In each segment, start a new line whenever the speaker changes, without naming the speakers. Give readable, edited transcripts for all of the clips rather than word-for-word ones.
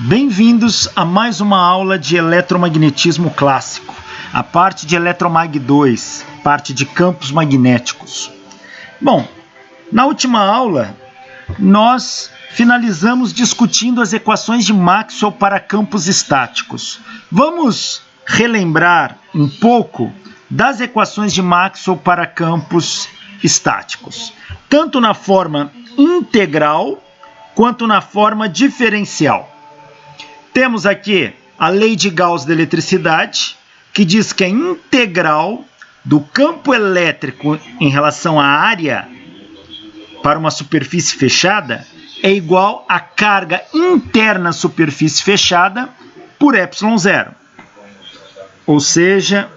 Bem-vindos a mais uma aula de eletromagnetismo clássico, a parte de Eletromag 2, parte de campos magnéticos. Bom, na última aula, nós finalizamos discutindo as equações de Maxwell para campos estáticos. Vamos relembrar um pouco das equações de Maxwell para campos estáticos, tanto na forma integral quanto na forma diferencial. Temos aqui a lei de Gauss da eletricidade, que diz que a integral do campo elétrico em relação à área para uma superfície fechada é igual à carga interna à superfície fechada por ε0. Ou seja,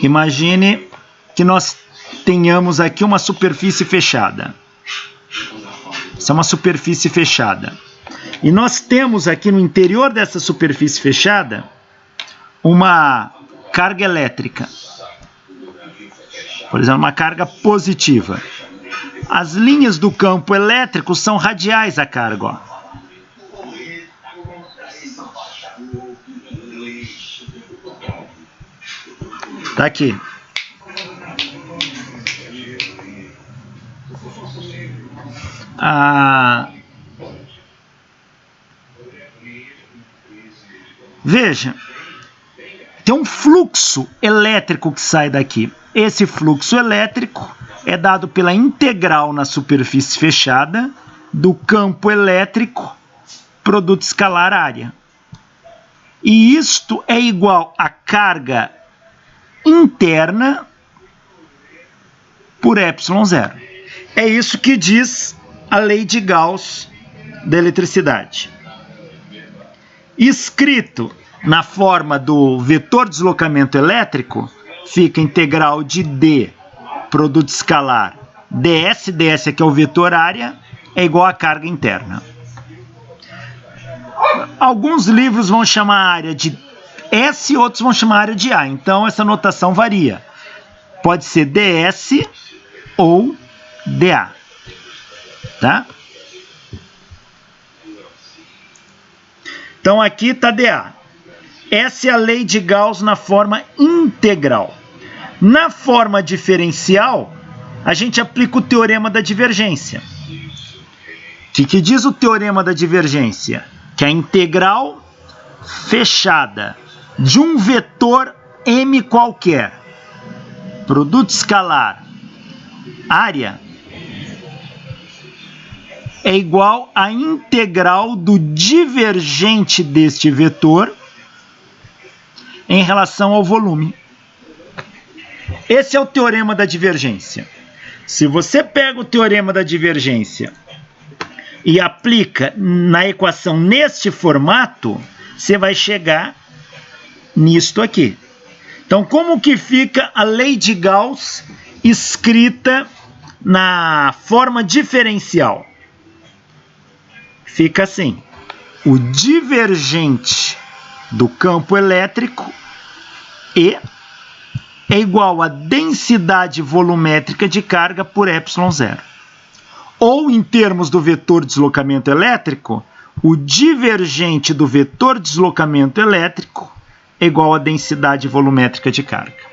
imagine que nós tenhamos aqui uma superfície fechada. Essa é uma superfície fechada. E nós temos aqui no interior dessa superfície fechada uma carga elétrica. Por exemplo, uma carga positiva. As linhas do campo elétrico são radiais à carga. Ó. Tá aqui. Veja, tem um fluxo elétrico que sai daqui. Esse fluxo elétrico é dado pela integral na superfície fechada do campo elétrico produto escalar área. E isto é igual à carga interna por ε0. É isso que diz a lei de Gauss da eletricidade. Escrito na forma do vetor de deslocamento elétrico, fica integral de D, produto escalar, ds aqui é o vetor área, é igual à carga interna. Alguns livros vão chamar a área de S, outros vão chamar a área de A, então essa notação varia. Pode ser ds ou dA, tá? Então aqui está dA. Essa é a lei de Gauss na forma integral. Na forma diferencial, a gente aplica o teorema da divergência. O que diz o teorema da divergência? Que a integral fechada de um vetor m qualquer, produto escalar, área, é igual à integral do divergente deste vetor em relação ao volume. Esse é o teorema da divergência. Se você pega o teorema da divergência e aplica na equação neste formato, você vai chegar nisto aqui. Então, como que fica a lei de Gauss escrita na forma diferencial? Fica assim: o divergente do campo elétrico E é igual à densidade volumétrica de carga por ε0. Ou, em termos do vetor de deslocamento elétrico, o divergente do vetor de deslocamento elétrico é igual à densidade volumétrica de carga.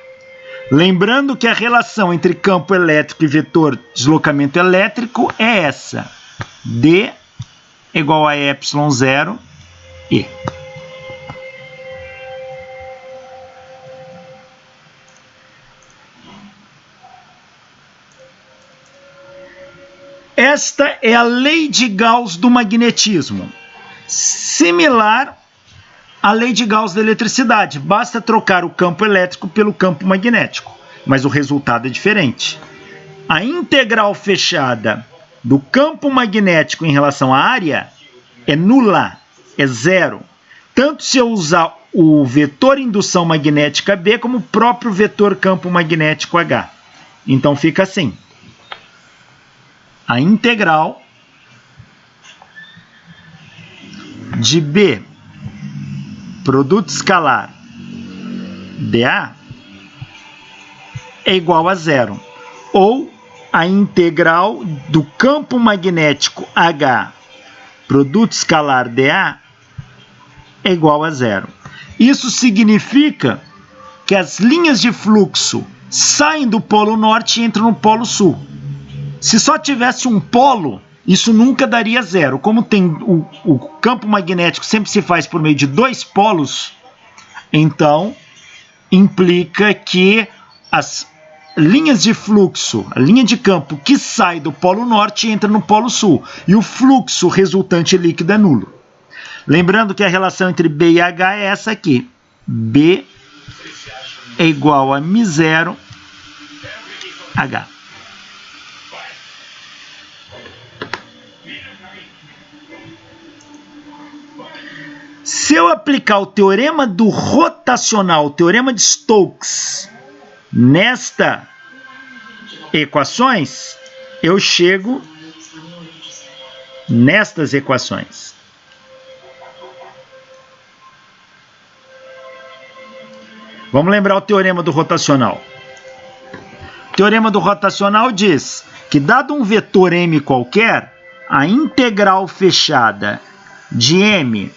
Lembrando que a relação entre campo elétrico e vetor de deslocamento elétrico é essa: D é igual a ε0 E. Esta é a lei de Gauss do magnetismo, similar à lei de Gauss da eletricidade. Basta trocar o campo elétrico pelo campo magnético, mas o resultado é diferente. A integral fechada do campo magnético em relação à área é nula, é zero. Tanto se eu usar o vetor indução magnética B como o próprio vetor campo magnético H. Então fica assim: a integral de B, produto escalar, dA, é igual a zero. Ou a integral do campo magnético H produto escalar dA é igual a zero. Isso significa que as linhas de fluxo saem do polo norte e entram no polo sul. Se só tivesse um polo, isso nunca daria zero. Como tem o campo magnético sempre se faz por meio de dois polos, então implica que as linhas de fluxo, a linha de campo que sai do polo norte entra no polo sul, e o fluxo resultante líquido é nulo. Lembrando que a relação entre B e H é essa aqui. B é igual a μ0 H. Se eu aplicar o teorema do rotacional, o teorema de Stokes, nestas equações, eu chego nestas equações. Vamos lembrar o teorema do rotacional. O teorema do rotacional diz que, dado um vetor M qualquer, a integral fechada de M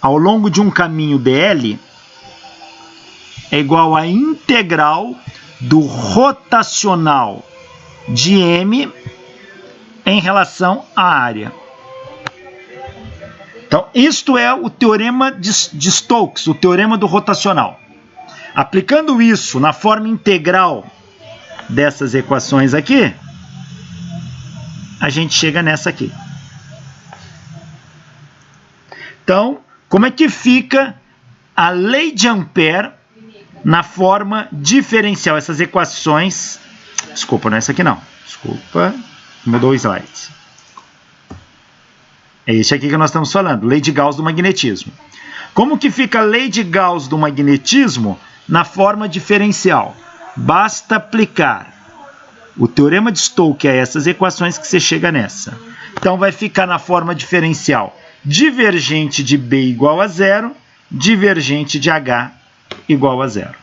ao longo de um caminho dl é igual à integral do rotacional de M em relação à área. Então, isto é o teorema de Stokes, o teorema do rotacional. Aplicando isso na forma integral dessas equações aqui, a gente chega nessa aqui. Então, como é que fica a lei de Ampère na forma diferencial? Essas equações... Desculpa, não é essa aqui não. Desculpa, mudou o slide. É esse aqui que nós estamos falando, lei de Gauss do magnetismo. Como que fica a lei de Gauss do magnetismo na forma diferencial? Basta aplicar o teorema de Stokes a essas equações que você chega nessa. Então vai ficar na forma diferencial divergente de B igual a zero, divergente de H igual a zero.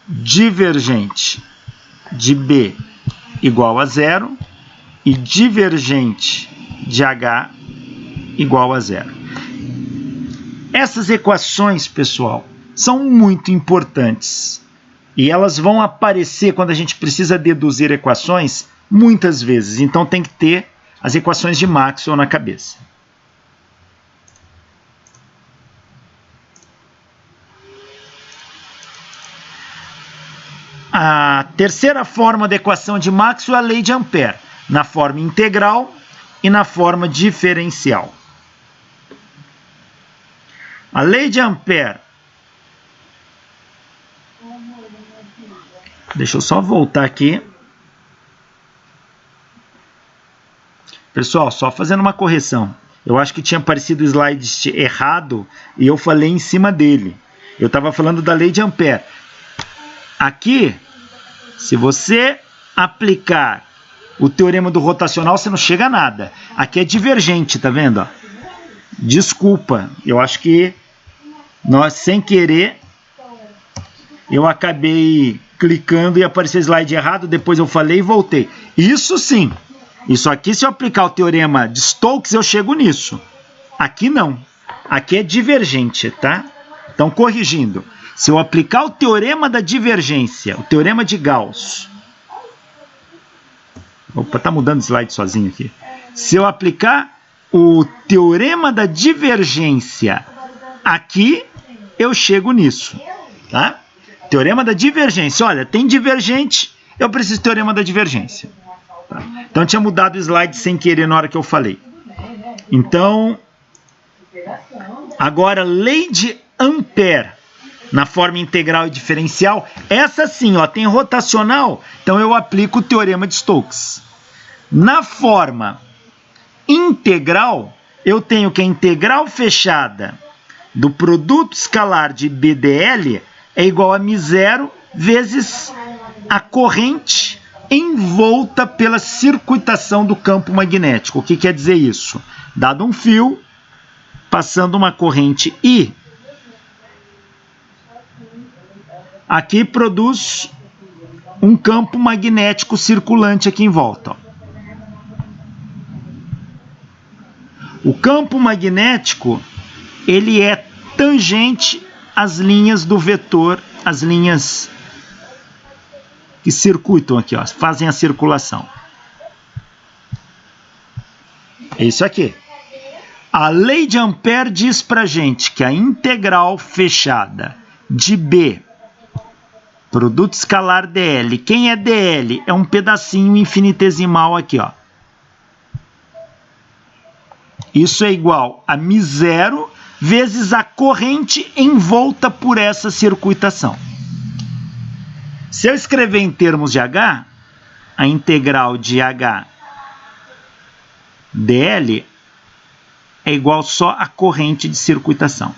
Divergente de B igual a zero e divergente de H igual a zero. Essas equações, pessoal, são muito importantes. E elas vão aparecer quando a gente precisa deduzir equações muitas vezes. Então tem que ter as equações de Maxwell na cabeça. A terceira forma da equação de Maxwell é a lei de Ampère, na forma integral e na forma diferencial. A lei de Ampère... Deixa eu só voltar aqui. Pessoal, só fazendo uma correção. Eu acho que tinha aparecido o slide errado e eu falei em cima dele. Eu estava falando da lei de Ampère. Aqui, se você aplicar o teorema do rotacional, você não chega a nada. Aqui é divergente, tá vendo? Ó? Desculpa, eu acho que nós, sem querer, eu acabei clicando e apareceu o slide errado, depois eu falei e voltei. Isso sim. Isso aqui, se eu aplicar o teorema de Stokes, eu chego nisso. Aqui não. Aqui é divergente, tá? Então, corrigindo. Se eu aplicar o teorema da divergência, o teorema de Gauss... Opa, tá mudando o slide sozinho aqui. Se eu aplicar o teorema da divergência aqui, eu chego nisso, tá? Teorema da divergência. Olha, tem divergente, eu preciso do teorema da divergência. Tá? Então, tinha mudado o slide sem querer na hora que eu falei. Então, agora, lei de Ampère, na forma integral e diferencial, essa sim, ó, tem rotacional, então eu aplico o teorema de Stokes. Na forma integral, eu tenho que a integral fechada do produto escalar de BdL é igual a μ0 vezes a corrente envolta pela circuitação do campo magnético. O que quer dizer isso? Dado um fio, passando uma corrente I, aqui produz um campo magnético circulante aqui em volta. Ó. O campo magnético, ele é tangente às linhas do vetor, as linhas que circuitam aqui, ó, fazem a circulação. É isso aqui. A lei de Ampère diz pra gente que a integral fechada de B, produto escalar dl, quem é dl? É um pedacinho infinitesimal aqui, ó. Isso é igual a μ0 vezes a corrente envolta por essa circuitação. Se eu escrever em termos de H, a integral de H dl é igual só a corrente de circuitação.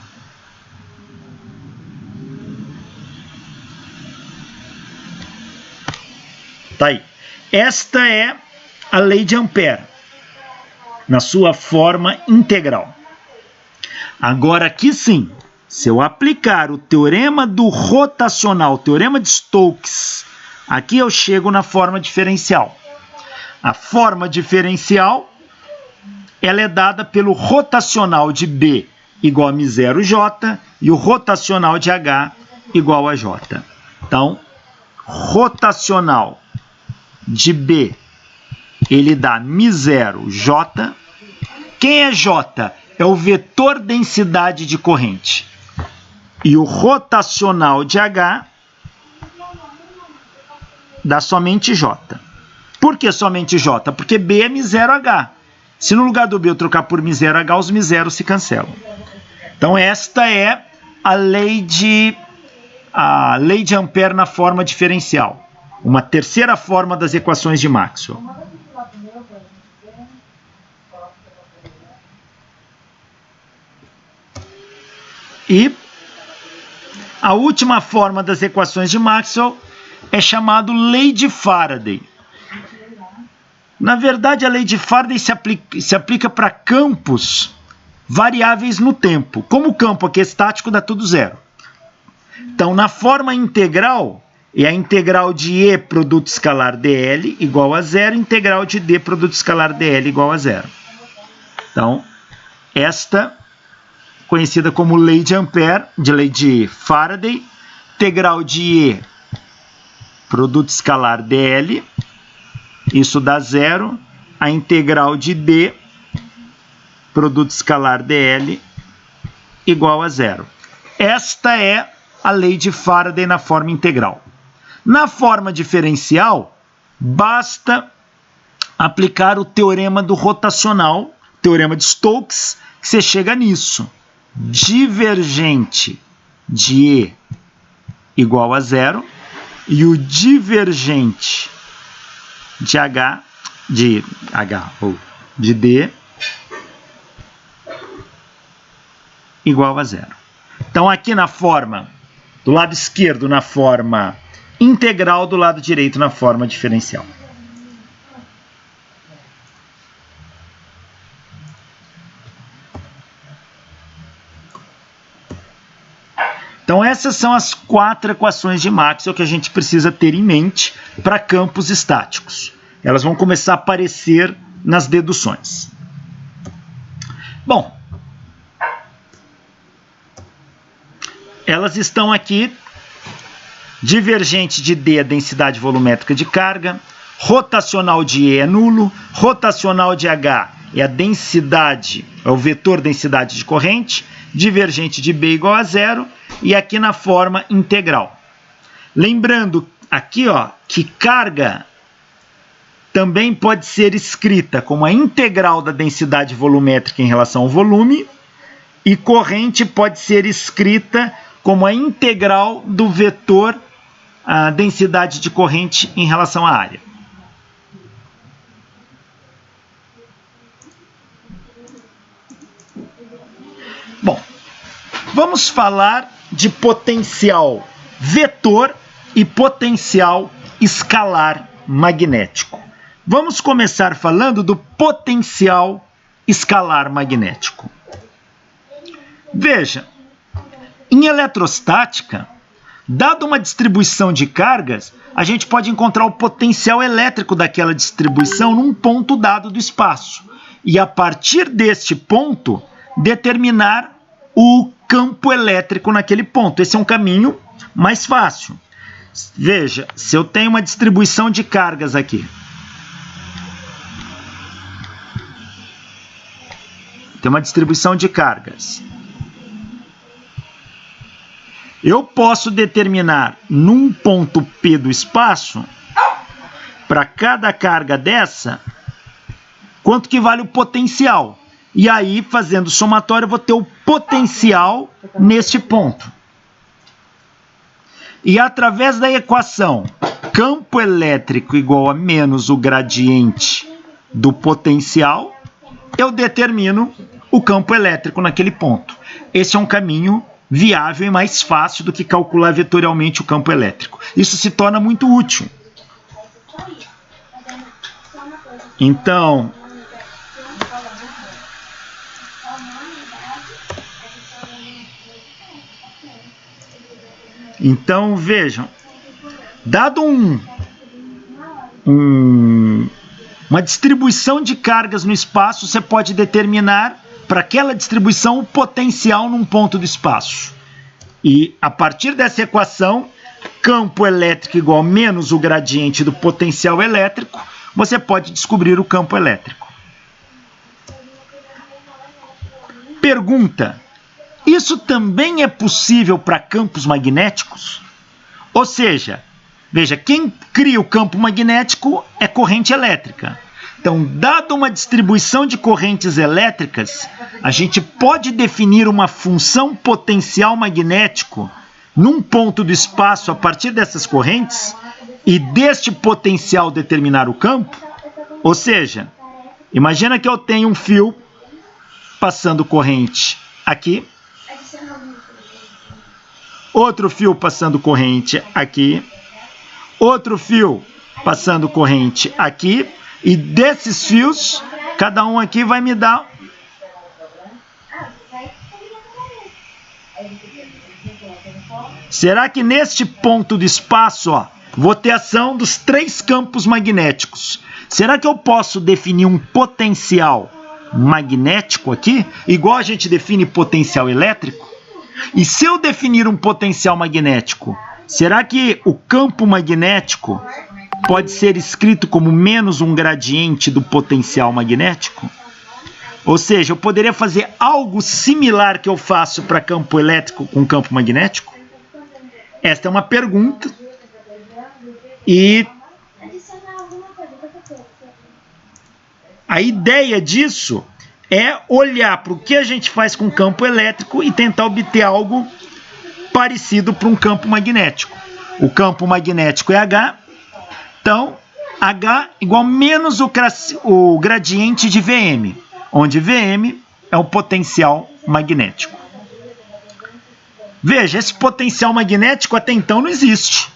Tá aí. Esta é a lei de Ampère, na sua forma integral. Agora aqui sim, se eu aplicar o teorema do rotacional, o teorema de Stokes, aqui eu chego na forma diferencial. A forma diferencial, ela é dada pelo rotacional de B igual a μ0j e o rotacional de H igual a j. Então, rotacional de B, ele dá μ0j. Quem é j? É o vetor densidade de corrente. E o rotacional de H dá somente j. Por que somente j? Porque B é μ0h. Se no lugar do B eu trocar por μ0h, os μ0 se cancelam. Então esta é a lei de Ampère na forma diferencial. Uma terceira forma das equações de Maxwell. E a última forma das equações de Maxwell é chamada lei de Faraday. Na verdade, a lei de Faraday se aplica para campos variáveis no tempo. Como o campo aqui é estático, dá tudo zero. Então, na forma integral, é a integral de E produto escalar dl igual a zero, integral de D produto escalar dl igual a zero. Então, esta conhecida como lei de Ampère, de lei de Faraday, integral de E produto escalar dl, isso dá zero, a integral de D produto escalar dl igual a zero. Esta é a lei de Faraday na forma integral. Na forma diferencial, basta aplicar o teorema do rotacional, teorema de Stokes, que você chega nisso. Divergente de E igual a zero e o divergente de D igual a zero. Então aqui na forma, do lado esquerdo na forma integral, do lado direito na forma diferencial. Então essas são as 4 equações de Maxwell que a gente precisa ter em mente para campos estáticos. Elas vão começar a aparecer nas deduções. Bom, elas estão aqui. Divergente de D é a densidade volumétrica de carga, rotacional de E é nulo, rotacional de H é a densidade, é o vetor densidade de corrente, divergente de B igual a zero, e aqui na forma integral. Lembrando aqui, ó, que carga também pode ser escrita como a integral da densidade volumétrica em relação ao volume, e corrente pode ser escrita como a integral do vetor a densidade de corrente em relação à área. Bom, vamos falar de potencial vetor e potencial escalar magnético. Vamos começar falando do potencial escalar magnético. Veja, em eletrostática, dada uma distribuição de cargas, a gente pode encontrar o potencial elétrico daquela distribuição num ponto dado do espaço. e a partir deste ponto determinar o campo elétrico naquele ponto. Esse é um caminho mais fácil. Veja, se eu tenho uma distribuição de cargas aqui, tem uma distribuição de cargas, eu posso determinar num ponto P do espaço, para cada carga dessa, quanto que vale o potencial. E aí, fazendo somatório, eu vou ter o potencial neste ponto. E através da equação campo elétrico igual a menos o gradiente do potencial, eu determino o campo elétrico naquele ponto. Esse é um caminho viável e mais fácil do que calcular vetorialmente o campo elétrico. Isso se torna muito útil. Então vejam, dado uma distribuição de cargas no espaço, você pode determinar para aquela distribuição o potencial num ponto do espaço. E a partir dessa equação, campo elétrico igual a menos o gradiente do potencial elétrico, você pode descobrir o campo elétrico. Pergunta: isso também é possível para campos magnéticos? Ou seja, veja, quem cria o campo magnético é corrente elétrica. Então, dada uma distribuição de correntes elétricas, a gente pode definir uma função potencial magnético num ponto do espaço a partir dessas correntes e deste potencial determinar o campo. Ou seja, imagina que eu tenho um fio passando corrente aqui, outro fio passando corrente aqui, outro fio passando corrente aqui, e desses fios, cada um aqui vai me dar será que neste ponto do espaço, ó, vou ter ação dos três campos magnéticos? Será que eu posso definir um potencial magnético aqui, igual a gente define potencial elétrico? E se eu definir um potencial magnético, será que o campo magnético pode ser escrito como menos um gradiente do potencial magnético? Ou seja, eu poderia fazer algo similar que eu faço para campo elétrico com campo magnético? Esta é uma pergunta. E a ideia disso é olhar para o que a gente faz com campo elétrico e tentar obter algo parecido para um campo magnético. O campo magnético é H, então H igual a menos o gradiente de Vm, onde Vm é o potencial magnético. Veja, esse potencial magnético até então não existe.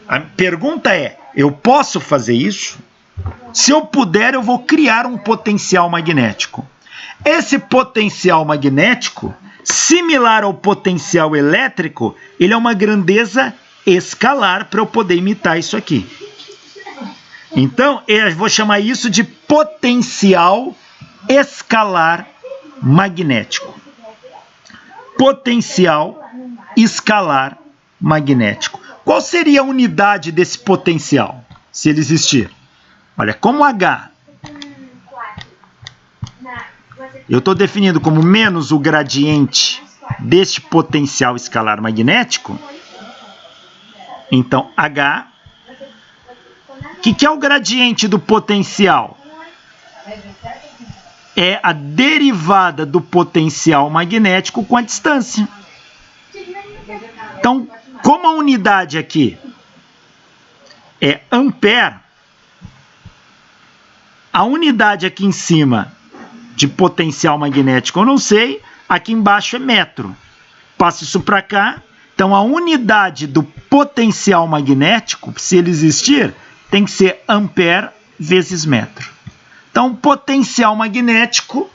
A pergunta é, eu posso fazer isso? Se eu puder, eu vou criar um potencial magnético. Esse potencial magnético, similar ao potencial elétrico, ele é uma grandeza escalar para eu poder imitar isso aqui. Então, eu vou chamar isso de potencial escalar magnético. Potencial escalar magnético. Qual seria a unidade desse potencial, se ele existir? Olha, como H eu estou definindo como menos o gradiente deste potencial escalar magnético, então H, o que é o gradiente do potencial? É a derivada do potencial magnético com a distância. Então, como a unidade aqui é ampere, a unidade aqui em cima de potencial magnético eu não sei, aqui embaixo é metro. Passo isso para cá, então a unidade do potencial magnético, se ele existir, tem que ser ampere vezes metro. Então, potencial magnético,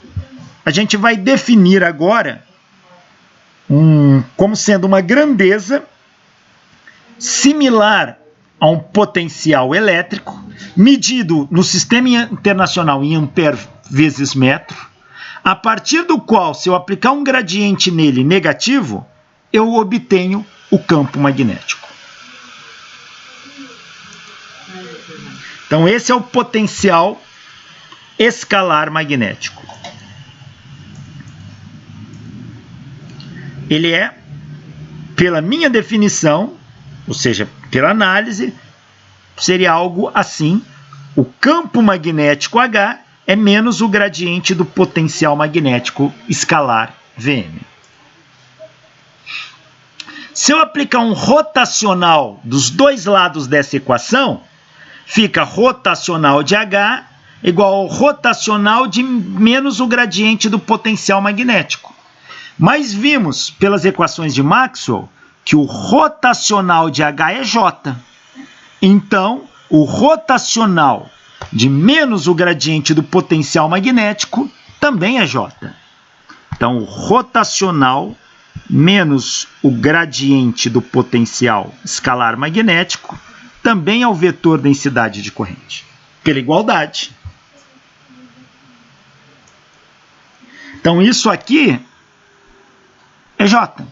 a gente vai definir agora como sendo uma grandeza similar a um potencial elétrico, medido no Sistema Internacional em ampere vezes metro, a partir do qual, se eu aplicar um gradiente nele negativo, eu obtenho o campo magnético. Então, esse é o potencial escalar magnético. Ele é, pela minha definição, ou seja, pela análise, seria algo assim: o campo magnético H é menos o gradiente do potencial magnético escalar Vm. Se eu aplicar um rotacional dos dois lados dessa equação, fica rotacional de H igual ao rotacional de menos o gradiente do potencial magnético. Mas vimos pelas equações de Maxwell que o rotacional de H é J. Então, o rotacional de menos o gradiente do potencial magnético também é J. Então, o rotacional menos o gradiente do potencial escalar magnético também é o vetor densidade de corrente, pela igualdade. Então, isso aqui é J.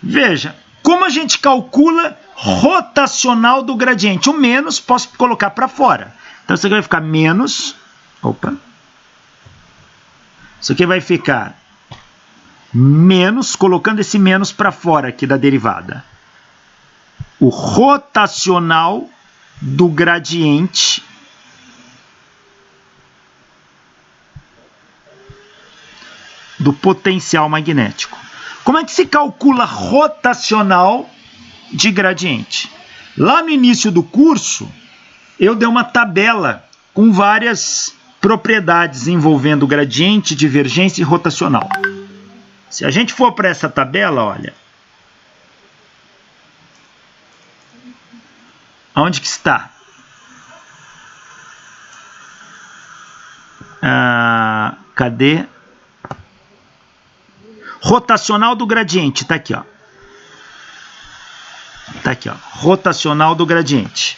Veja, como a gente calcula rotacional do gradiente? O menos posso colocar para fora. Então, isso aqui vai ficar menos... Opa! Isso aqui vai ficar menos, colocando esse menos para fora aqui da derivada. O rotacional do gradiente do potencial magnético. Como é que se calcula rotacional de gradiente? Lá no início do curso, eu dei uma tabela com várias propriedades envolvendo gradiente, divergência e rotacional. Se a gente for para essa tabela, olha, onde que está? Cadê? Rotacional do gradiente, está aqui, ó. Está aqui, ó. Rotacional do gradiente.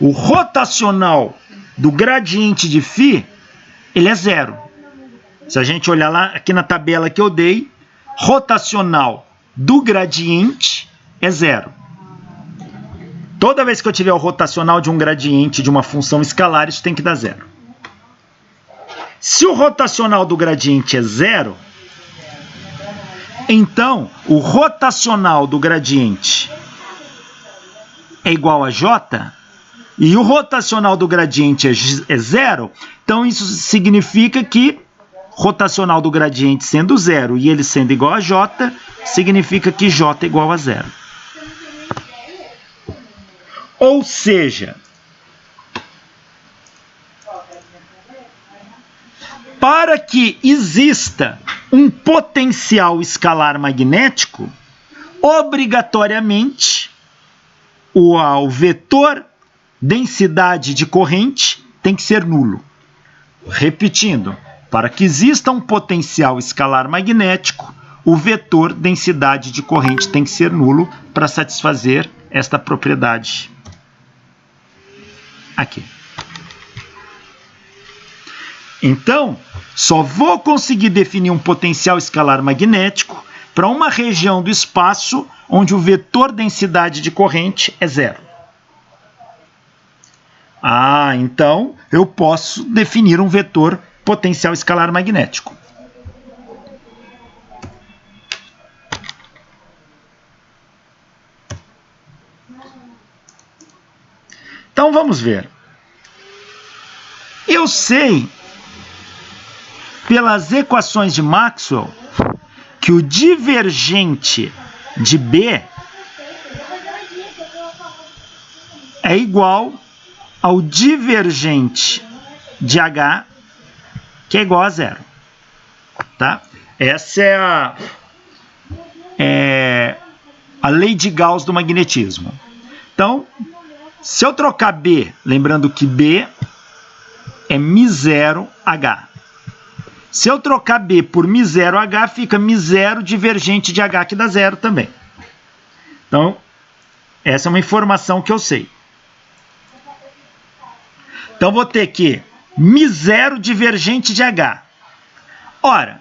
O rotacional do gradiente de φ, ele é zero. Se a gente olhar lá aqui na tabela que eu dei, rotacional do gradiente é zero. Toda vez que eu tiver o rotacional de um gradiente de uma função escalar, isso tem que dar zero. Se o rotacional do gradiente é zero, então o rotacional do gradiente é igual a J, e o rotacional do gradiente é zero, então isso significa que rotacional do gradiente sendo zero e ele sendo igual a J, significa que J é igual a zero. Ou seja, para que exista um potencial escalar magnético, obrigatoriamente o vetor densidade de corrente tem que ser nulo. Repetindo, para que exista um potencial escalar magnético, o vetor densidade de corrente tem que ser nulo para satisfazer esta propriedade aqui. Então, só vou conseguir definir um potencial escalar magnético para uma região do espaço onde o vetor densidade de corrente é zero. Então eu posso definir um vetor potencial escalar magnético. Então vamos ver. Eu sei, pelas equações de Maxwell, que o divergente de B é igual ao divergente de H, que é igual a zero. Tá? Essa é a lei de Gauss do magnetismo. Então, Se eu trocar B, lembrando que B é μ0H. Se eu trocar B por μ0H, fica μ0 divergente de H, que dá zero também. Então, essa é uma informação que eu sei. Então, vou ter que μ0 divergente de H. Ora,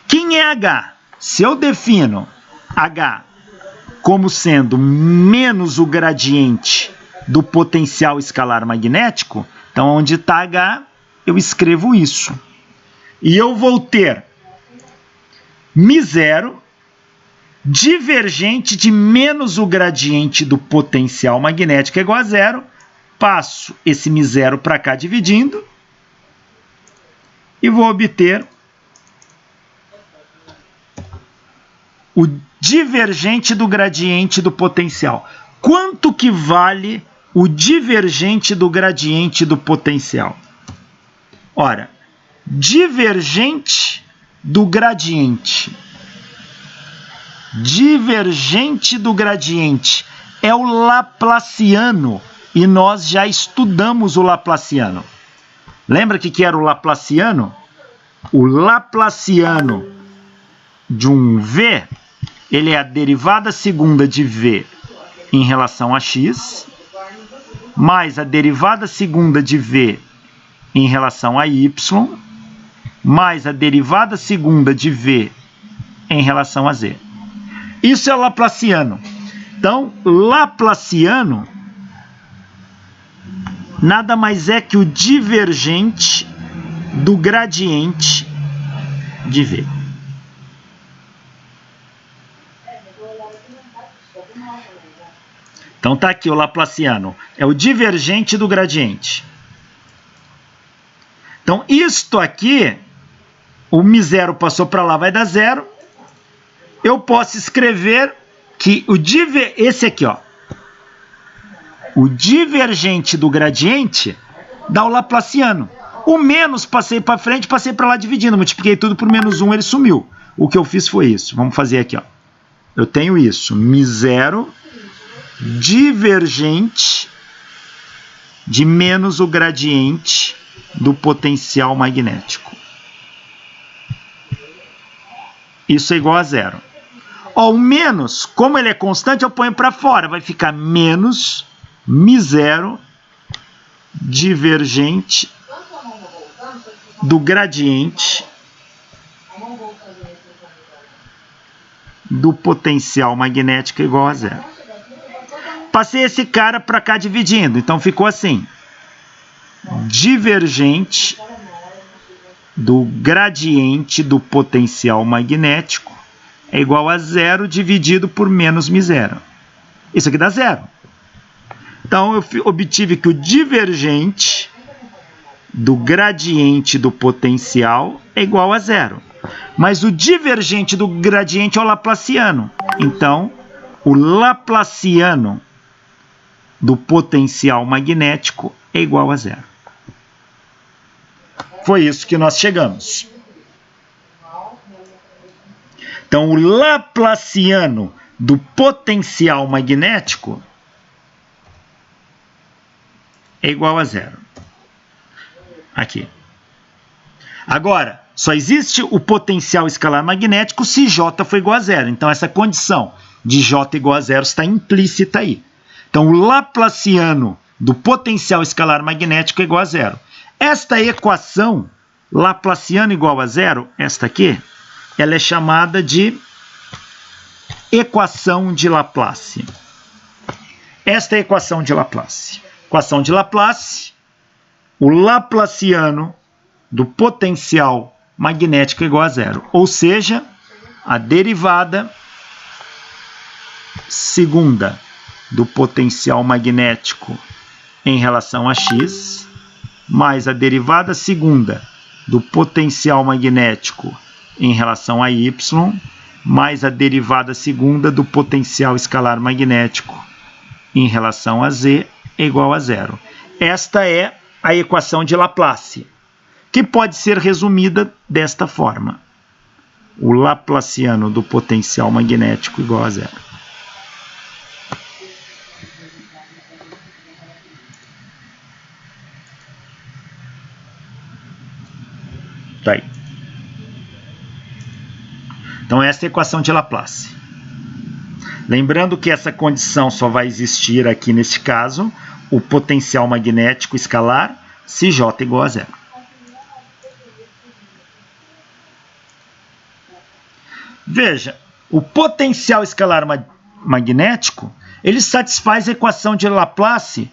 quem é H? Se eu defino H como sendo menos o gradiente do potencial escalar magnético, então onde está H, eu escrevo isso. E eu vou ter μ0 divergente de menos o gradiente do potencial magnético é igual a zero. Passo esse μ0 para cá dividindo e vou obter o divergente do gradiente do potencial. Quanto que vale o divergente do gradiente do potencial? Ora, divergente do gradiente. Divergente do gradiente é o laplaciano e nós já estudamos o laplaciano. Lembra que era o laplaciano? O laplaciano de um V, ele é a derivada segunda de V em relação a x, mais a derivada segunda de V em relação a y, mais a derivada segunda de V em relação a z. Isso é o laplaciano. Então, laplaciano nada mais é que o divergente do gradiente de V. Então tá aqui o laplaciano, é o divergente do gradiente. Então isto aqui, o μ0 passou para lá, vai dar zero. Eu posso escrever que esse aqui, ó, o divergente do gradiente dá o laplaciano. O menos passei para frente, passei para lá dividindo, multipliquei tudo por menos 1, ele sumiu. O que eu fiz foi isso. Vamos fazer aqui, ó. Eu tenho isso, μ0 divergente de menos o gradiente do potencial magnético. Isso é igual a zero. Ó, o menos, como ele é constante, eu ponho para fora. Vai ficar menos μ0 divergente do gradiente do potencial magnético igual a zero. Passei esse cara para cá dividindo, então ficou assim. Divergente do gradiente do potencial magnético é igual a zero dividido por menos μ0. Isso aqui dá zero. Então, eu obtive que o divergente do gradiente do potencial é igual a zero. Mas o divergente do gradiente é o laplaciano. Então, o laplaciano do potencial magnético é igual a zero. Foi isso que nós chegamos. Então, o laplaciano do potencial magnético é igual a zero. Aqui. Agora, só existe o potencial escalar magnético se J for igual a zero. Então, essa condição de J igual a zero está implícita aí. Então, o laplaciano do potencial escalar magnético é igual a zero. Esta equação, laplaciano igual a zero, esta aqui, ela é chamada de equação de Laplace. Esta é a equação de Laplace. Equação de Laplace, o laplaciano do potencial magnético é igual a zero. Ou seja, a derivada segunda do potencial magnético em relação a x, mais a derivada segunda do potencial magnético em relação a y, mais a derivada segunda do potencial escalar magnético em relação a z é igual a zero. Esta é a equação de Laplace, que pode ser resumida desta forma. O laplaciano do potencial magnético igual a zero. Tá aí. Então, essa é a equação de Laplace. Lembrando que essa condição só vai existir aqui neste caso, o potencial magnético escalar, se J igual a zero. Veja, o potencial escalar magnético, ele satisfaz a equação de Laplace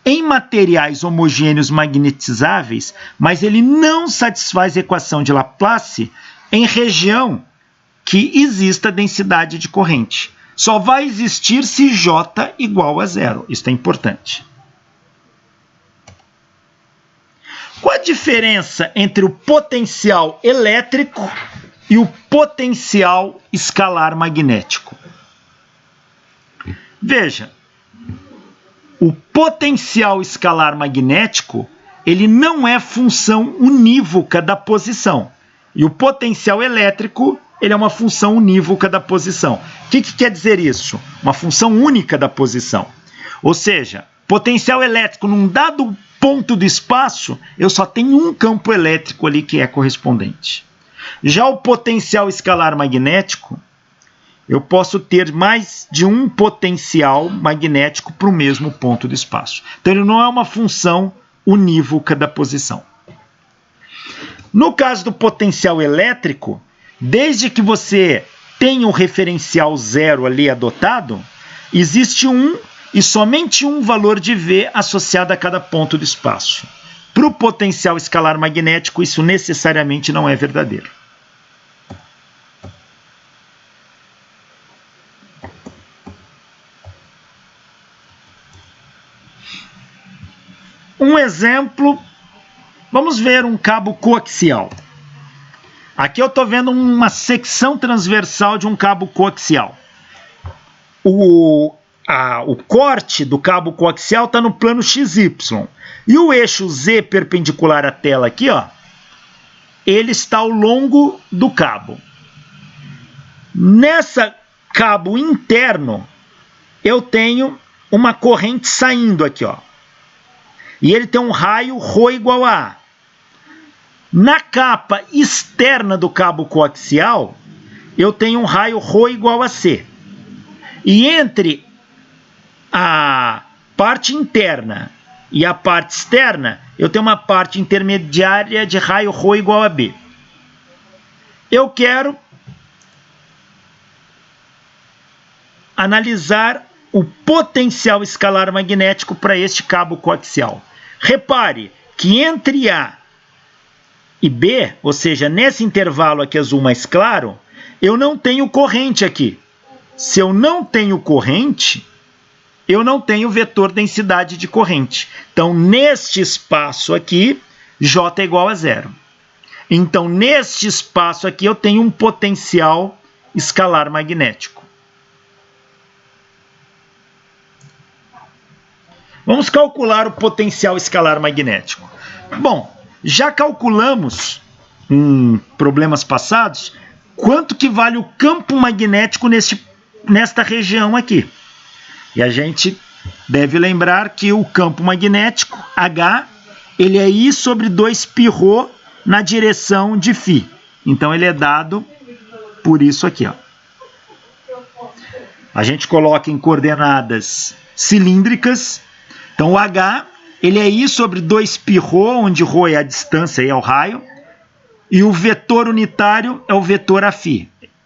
em materiais homogêneos magnetizáveis, mas ele não satisfaz a equação de Laplace em região que exista densidade de corrente. Só vai existir se J igual a zero. Isso é importante. Qual a diferença entre o potencial elétrico e o potencial escalar magnético? Veja, o potencial escalar magnético, ele não é função unívoca da posição. E o potencial elétrico, ele é uma função unívoca da posição. O que quer dizer isso? Uma função única da posição. Ou seja, potencial elétrico num dado ponto do espaço, eu só tenho um campo elétrico ali que é correspondente. Já o potencial escalar magnético, eu posso ter mais de um potencial magnético para o mesmo ponto do espaço. Então, ele não é uma função unívoca da posição. No caso do potencial elétrico, desde que você tenha o referencial zero ali adotado, existe um e somente um valor de V associado a cada ponto do espaço. Para o potencial escalar magnético, isso necessariamente não é verdadeiro. Um exemplo, vamos ver um cabo coaxial. Aqui eu estou vendo uma secção transversal de um cabo coaxial. O corte do cabo coaxial está no plano XY. E o eixo Z perpendicular à tela aqui, ó, ele está ao longo do cabo. Nessa cabo interno, eu tenho uma corrente saindo aqui, ó. E ele tem um raio ρ igual a A. Na capa externa do cabo coaxial, eu tenho um raio ρ igual a C. E entre a parte interna e a parte externa, eu tenho uma parte intermediária de raio ρ igual a B. Eu quero analisar o potencial escalar magnético para este cabo coaxial. Repare que entre A e B, ou seja, nesse intervalo aqui azul mais claro, eu não tenho corrente aqui. Se eu não tenho corrente, eu não tenho vetor densidade de corrente. Então, neste espaço aqui, J é igual a zero. Então, neste espaço aqui, eu tenho um potencial escalar magnético. Vamos calcular o potencial escalar magnético. Bom, já calculamos em problemas passados quanto que vale o campo magnético nesta região aqui. E a gente deve lembrar que o campo magnético, H, ele é I sobre 2πρ na direção de φ. Então, ele é dado por isso aqui, ó. A gente coloca em coordenadas cilíndricas. Então, o H, ele é I sobre 2πρ, onde ρ é a distância e é o raio. E o vetor unitário é o vetor Aφ.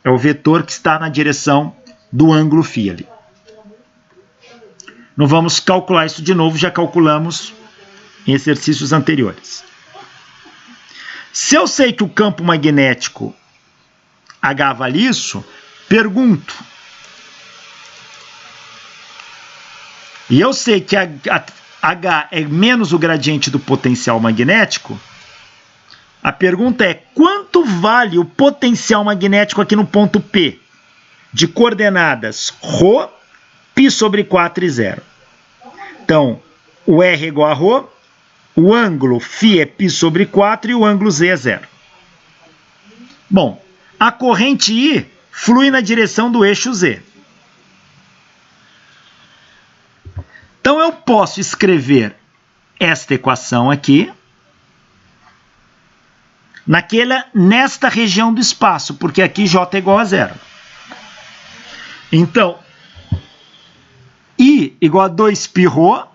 É o vetor que está na direção do ângulo φ ali. Não vamos calcular isso de novo, já calculamos em exercícios anteriores. Se eu sei que o campo magnético H vale isso, pergunto. E eu sei que H é menos o gradiente do potencial magnético. A pergunta é, quanto vale o potencial magnético aqui no ponto P? De coordenadas ρ, π sobre 4 e 0. Então, o R é igual a ρ, o ângulo φ é π sobre 4 e o ângulo Z é 0. Bom, a corrente I flui na direção do eixo Z. Então, eu posso escrever esta equação aqui nesta região do espaço, porque aqui J é igual a 0. Então, I igual a 2πρ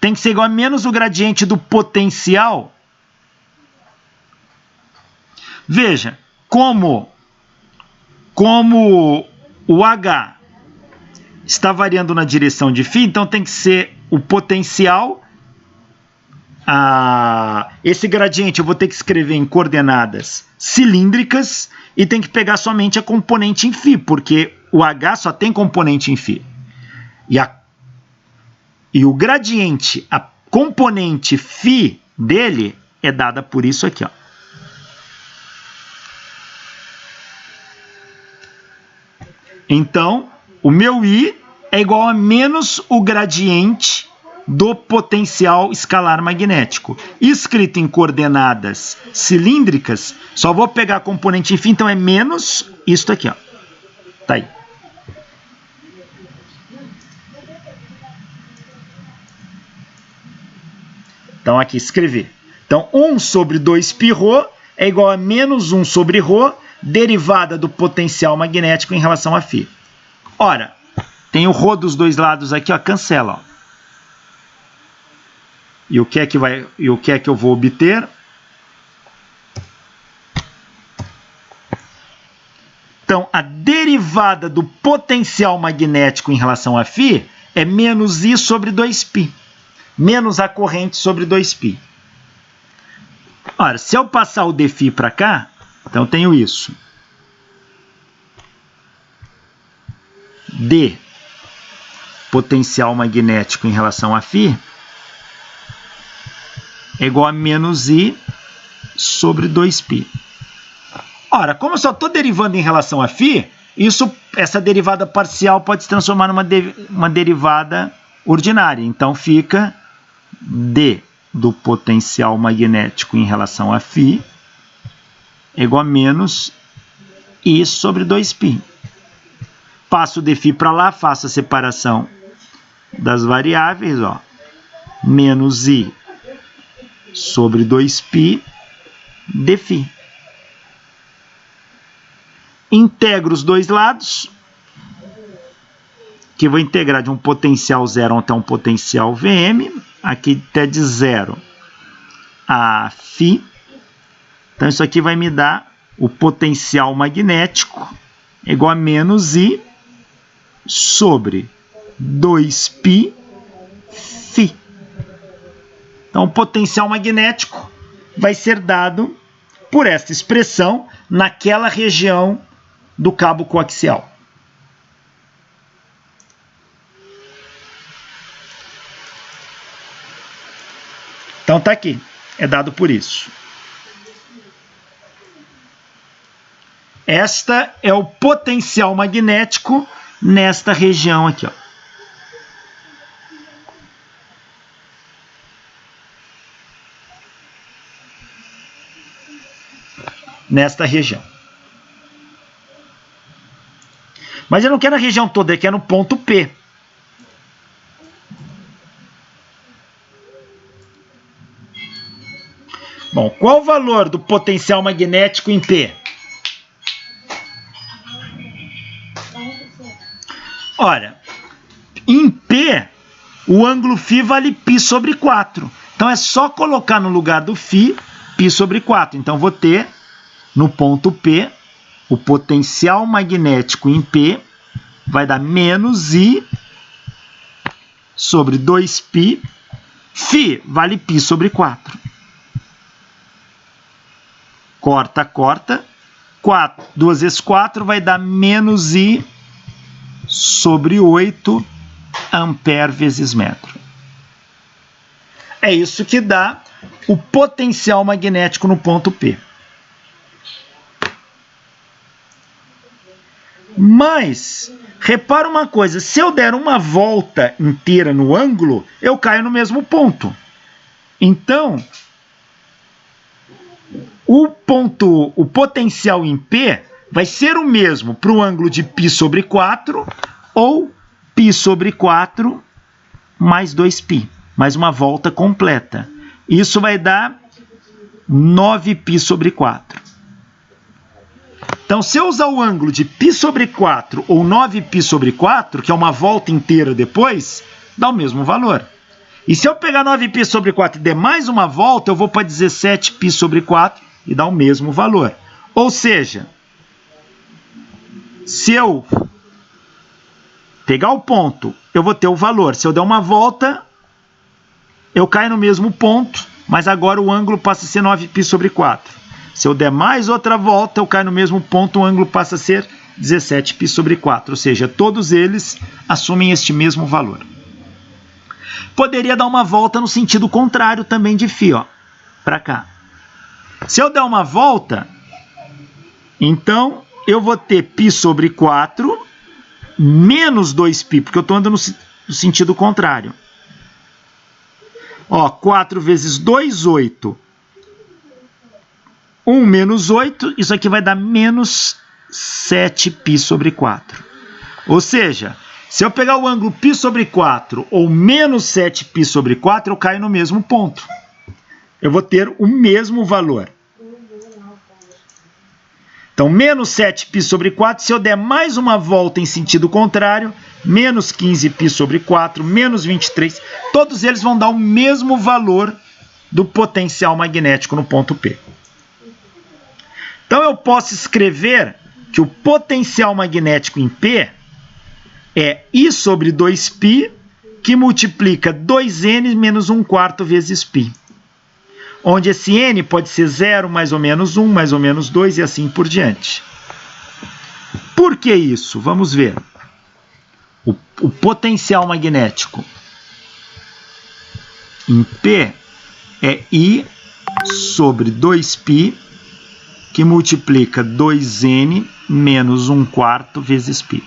tem que ser igual a menos o gradiente do potencial. Veja, como o H está variando na direção de φ, então tem que ser o potencial. Esse gradiente eu vou ter que escrever em coordenadas cilíndricas e tem que pegar somente a componente em φ, porque o H só tem componente em φ. E o gradiente, a componente φ dele é dada por isso aqui, ó. Então, o meu I é igual a menos o gradiente do potencial escalar magnético. Escrito em coordenadas cilíndricas, só vou pegar a componente em φ, então é menos isso aqui, ó. Tá aí. Então, aqui, escrever. Então, 1 sobre 2πρ é igual a menos 1 sobre ρ, derivada do potencial magnético em relação a φ. Ora, tem o ρ dos dois lados aqui, ó, cancela. Ó. E o que é que eu vou obter? Então, a derivada do potencial magnético em relação a φ é menos I sobre 2π. Menos a corrente sobre 2π. Ora, se eu passar o dφ para cá, então eu tenho isso. D potencial magnético em relação a φ é igual a menos I sobre 2π. Ora, como eu só estou derivando em relação a φ, essa derivada parcial pode se transformar numa derivada ordinária. Então fica D do potencial magnético em relação a φ é igual a menos I sobre 2π. Passo o dφ para lá, faço a separação das variáveis, ó. Menos I sobre 2π dφ. Integro os dois lados, que eu vou integrar de um potencial 0 até um potencial Vm, aqui até de 0 a φ. Então, isso aqui vai me dar o potencial magnético igual a menos I sobre 2π φ. Então, o potencial magnético vai ser dado por esta expressão naquela região do cabo coaxial. Então, tá aqui. É dado por isso. Esta é o potencial magnético nesta região aqui, ó. Nesta região. Mas eu não quero a região toda, eu quero no ponto P. Bom, qual o valor do potencial magnético em P? Ora, em P, o ângulo φ vale π sobre 4. Então, é só colocar no lugar do φ, π sobre 4. Então, vou ter, no ponto P, o potencial magnético em P vai dar menos I sobre 2π. φ vale π sobre 4. Corta, corta. 2 vezes 4 vai dar menos I sobre 8 ampere vezes metro. É isso que dá o potencial magnético no ponto P. Mas, repara uma coisa, se eu der uma volta inteira no ângulo, eu caio no mesmo ponto. Então, o potencial em P vai ser o mesmo para o ângulo de π sobre 4 ou π sobre 4 mais 2π, mais uma volta completa. Isso vai dar 9π sobre 4. Então, se eu usar o ângulo de π sobre 4 ou 9π sobre 4, que é uma volta inteira depois, dá o mesmo valor. E se eu pegar 9π sobre 4 e der mais uma volta, eu vou para 17π sobre 4 e dá o mesmo valor. Ou seja, se eu pegar o ponto, eu vou ter o valor. Se eu der uma volta, eu caio no mesmo ponto, mas agora o ângulo passa a ser 9π sobre 4. Se eu der mais outra volta, eu caio no mesmo ponto, o ângulo passa a ser 17π sobre 4. Ou seja, todos eles assumem este mesmo valor. Poderia dar uma volta no sentido contrário também de φ, ó, para cá. Se eu der uma volta, então eu vou ter π sobre 4 menos 2π, porque eu estou andando no sentido contrário. Ó, 4 vezes 2, 8. 1 menos 8, isso aqui vai dar menos 7π sobre 4. Ou seja, se eu pegar o ângulo π sobre 4 ou menos 7π sobre 4, eu caio no mesmo ponto. Eu vou ter o mesmo valor. Então, menos 7π sobre 4, se eu der mais uma volta em sentido contrário, menos 15π sobre 4, menos 23, todos eles vão dar o mesmo valor do potencial magnético no ponto P. Então, eu posso escrever que o potencial magnético em P é I sobre 2π, que multiplica 2n menos 1/4 vezes π. Onde esse n pode ser 0, mais ou menos 1, mais ou menos 2 e assim por diante. Por que isso? Vamos ver. O potencial magnético em P é I sobre 2π, que multiplica 2n menos 1/4 vezes π.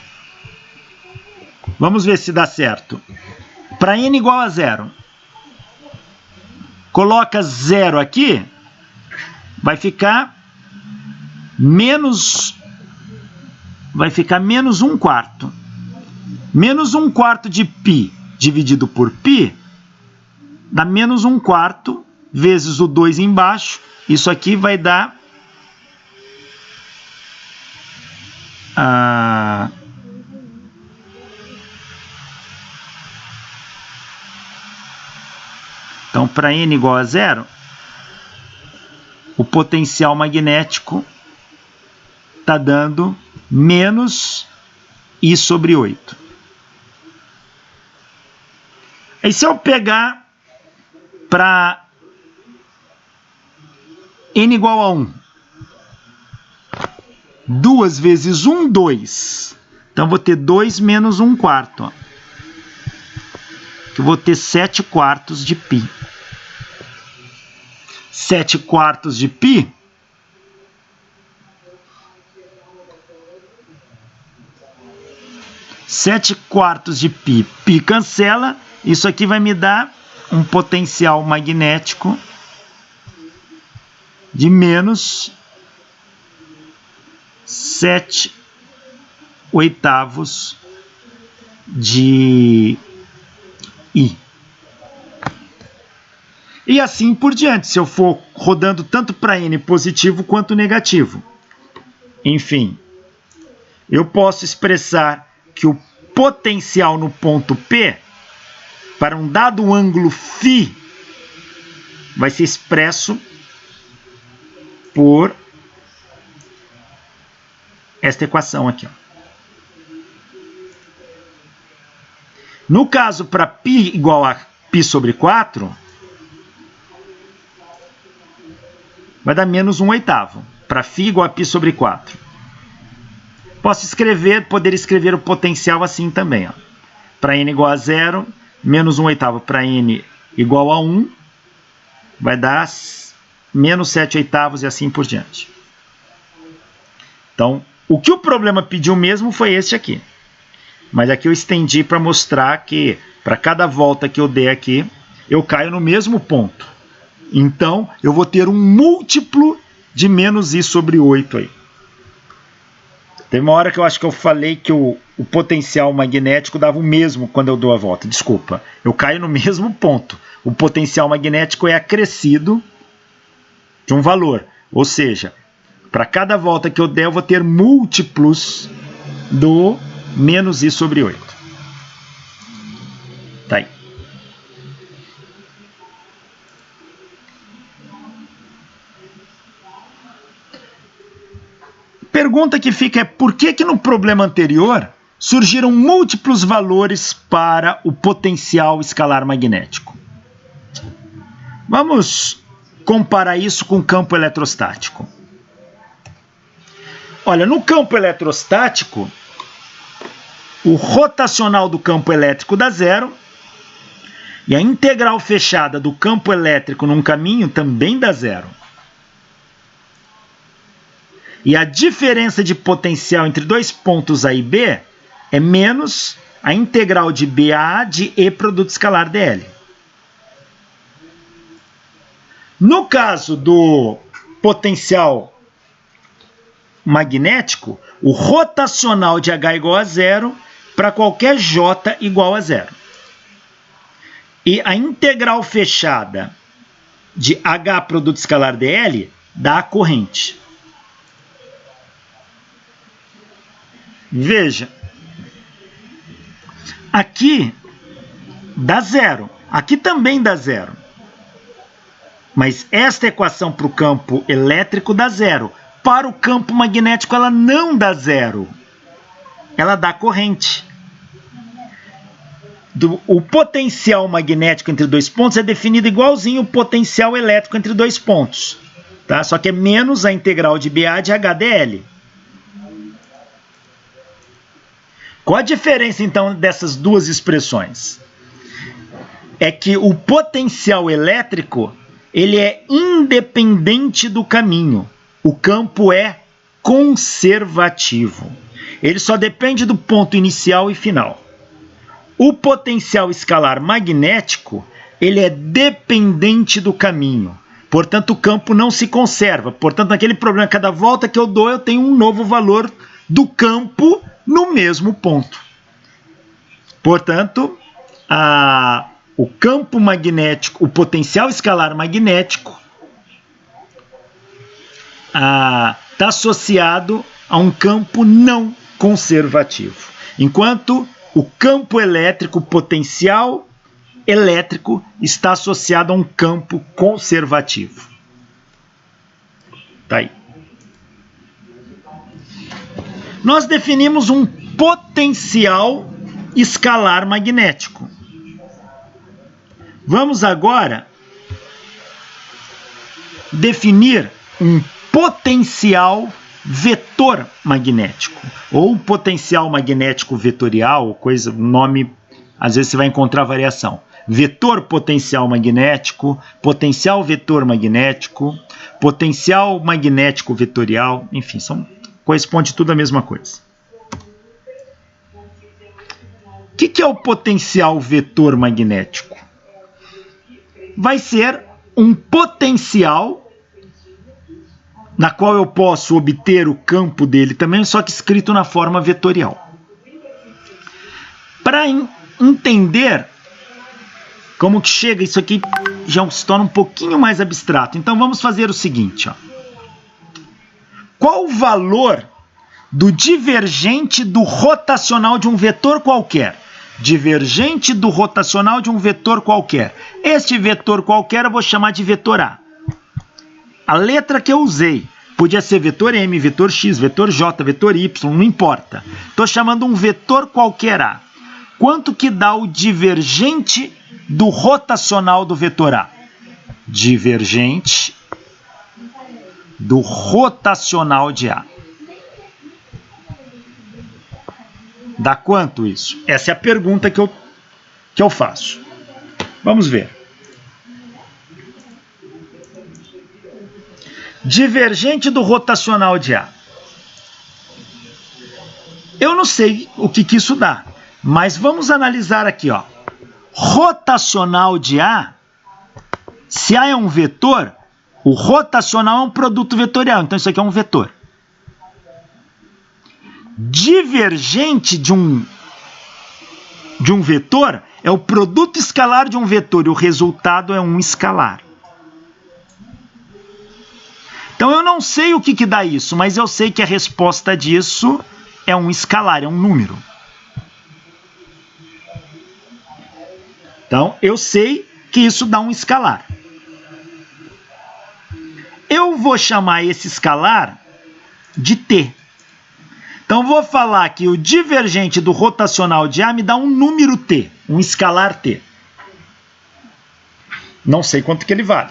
Vamos ver se dá certo. Para n igual a 0, coloca 0 aqui, vai ficar menos 1/4. Menos 1/4 de π dividido por π dá menos 1/4 vezes o 2 embaixo. Isso aqui vai dar então, para n igual a 0, o potencial magnético está dando menos I sobre 8. Aí, se eu pegar para n igual a 1, 2 vezes 1, 2. Então, vou ter 2 menos 1/4. Ó. Que eu vou ter 7/4 de π. 7/4 de π π cancela. Isso aqui vai me dar um potencial magnético de menos 7/8 de I. E assim por diante, se eu for rodando tanto para n positivo quanto negativo. Enfim, eu posso expressar que o potencial no ponto P, para um dado ângulo φ, vai ser expresso por esta equação aqui. Ó. No caso, para π igual a π sobre 4, vai dar menos 1/8. Para φ igual a π sobre 4. Posso poder escrever o potencial assim também. Para n igual a 0, menos 1/8 para n igual a 1, vai dar menos 7/8 e assim por diante. Então, o que o problema pediu mesmo foi este aqui. Mas aqui eu estendi para mostrar que, para cada volta que eu der aqui, eu caio no mesmo ponto. Então, eu vou ter um múltiplo de menos I sobre 8 aí. Tem uma hora que eu acho que eu falei que o potencial magnético dava o mesmo quando eu dou a volta. Desculpa, eu caio no mesmo ponto. O potencial magnético é acrescido de um valor. Ou seja, para cada volta que eu der, eu vou ter múltiplos do menos I sobre 8. Tá aí. Pergunta que fica é por que no problema anterior surgiram múltiplos valores para o potencial escalar magnético? Vamos comparar isso com o campo eletrostático. Olha, no campo eletrostático, o rotacional do campo elétrico dá zero e a integral fechada do campo elétrico num caminho também dá zero. E a diferença de potencial entre dois pontos A e B é menos a integral de B a A de E produto escalar dl. No caso do potencial magnético, o rotacional de H igual a zero para qualquer J igual a zero. E a integral fechada de H produto escalar dl dá a corrente. Veja, aqui dá zero, aqui também dá zero. Mas esta equação para o campo elétrico dá zero. Para o campo magnético ela não dá zero. Ela dá corrente. O potencial magnético entre dois pontos é definido igualzinho o potencial elétrico entre dois pontos. Tá? Só que é menos a integral de BA de HDL. Qual a diferença, então, dessas duas expressões? É que o potencial elétrico ele é independente do caminho. O campo é conservativo. Ele só depende do ponto inicial e final. O potencial escalar magnético ele é dependente do caminho. Portanto, o campo não se conserva. Portanto, naquele problema, cada volta que eu dou, eu tenho um novo valor do campo no mesmo ponto. Portanto, o campo magnético, o potencial escalar magnético está associado a um campo não conservativo. Enquanto o campo elétrico, o potencial elétrico, está associado a um campo conservativo. Tá aí. Nós definimos um potencial escalar magnético. Vamos agora definir um potencial vetor magnético, ou potencial magnético vetorial, nome, às vezes você vai encontrar variação. Vetor potencial magnético, potencial vetor magnético, potencial magnético vetorial, enfim, corresponde tudo a mesma coisa. O que é o potencial vetor magnético? Vai ser um potencial na qual eu posso obter o campo dele também, só que escrito na forma vetorial. Para entender como que chega, isso aqui já se torna um pouquinho mais abstrato. Então vamos fazer o seguinte, ó. Qual o valor do divergente do rotacional de um vetor qualquer? Divergente do rotacional de um vetor qualquer. Este vetor qualquer eu vou chamar de vetor A. A letra que eu usei podia ser vetor M, vetor X, vetor J, vetor Y, não importa. Estou chamando um vetor qualquer A. Quanto que dá o divergente do rotacional do vetor A? Divergente do rotacional de A. Dá quanto isso? Essa é a pergunta que eu faço. Vamos ver. Divergente do rotacional de A. Eu não sei o que isso dá, mas vamos analisar aqui, ó. Rotacional de A, se A é um vetor, o rotacional é um produto vetorial, então isso aqui é um vetor. Divergente de um vetor é o produto escalar de um vetor e o resultado é um escalar. não sei o que dá isso, mas eu sei que a resposta disso é um escalar, é um número. Então, eu sei que isso dá um escalar. Eu vou chamar esse escalar de t. Então, vou falar que o divergente do rotacional de A me dá um número t, um escalar t. Não sei quanto que ele vale.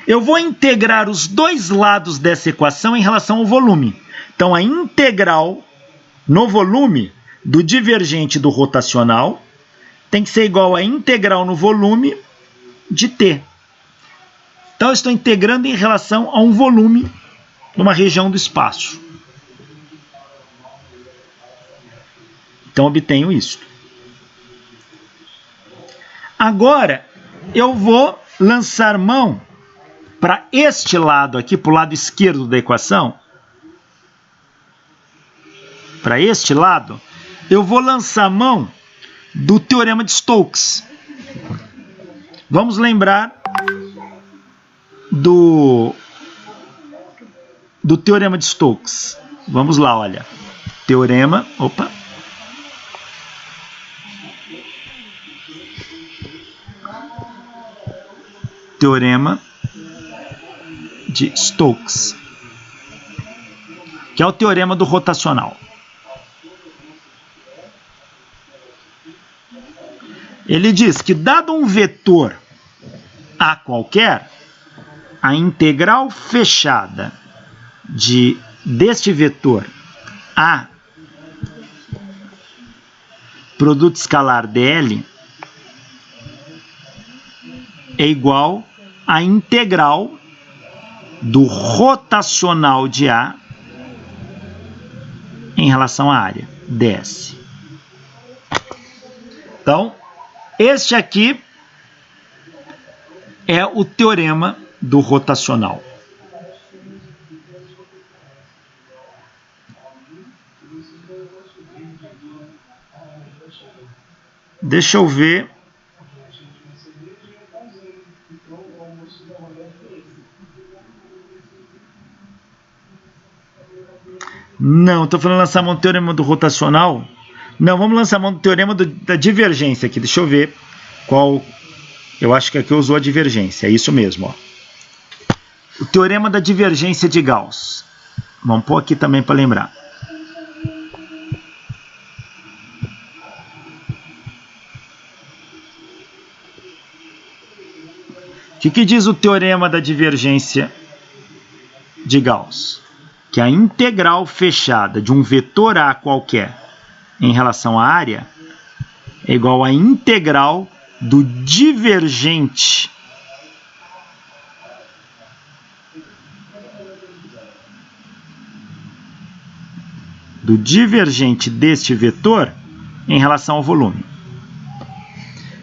Eu vou integrar os dois lados dessa equação em relação ao volume. Então, a integral no volume do divergente do rotacional tem que ser igual à integral no volume de t. Então, eu estou integrando em relação a um volume numa região do espaço. Então, obtenho isso. Agora, eu vou lançar mão para este lado aqui, para o lado esquerdo da equação. Para este lado, eu vou lançar mão do teorema de Stokes. Vamos lembrar do teorema de Stokes. Vamos lá, olha. Teorema, Teorema de Stokes, que é o teorema do rotacional. Ele diz que, dado um vetor A qualquer, a integral fechada deste vetor A, produto escalar dl, é igual à integral do rotacional de A em relação à área, ds. Então, este aqui é o teorema do rotacional. Deixa eu ver. Não, estou falando lançar mão do teorema do rotacional. Não, vamos lançar mão do teorema da divergência aqui. Deixa eu ver qual. Eu acho que aqui eu usou a divergência. É isso mesmo, ó. O teorema da divergência de Gauss. Vamos pôr aqui também para lembrar. O que diz o teorema da divergência de Gauss? Que a integral fechada de um vetor A qualquer em relação à área é igual à integral do divergente deste vetor em relação ao volume.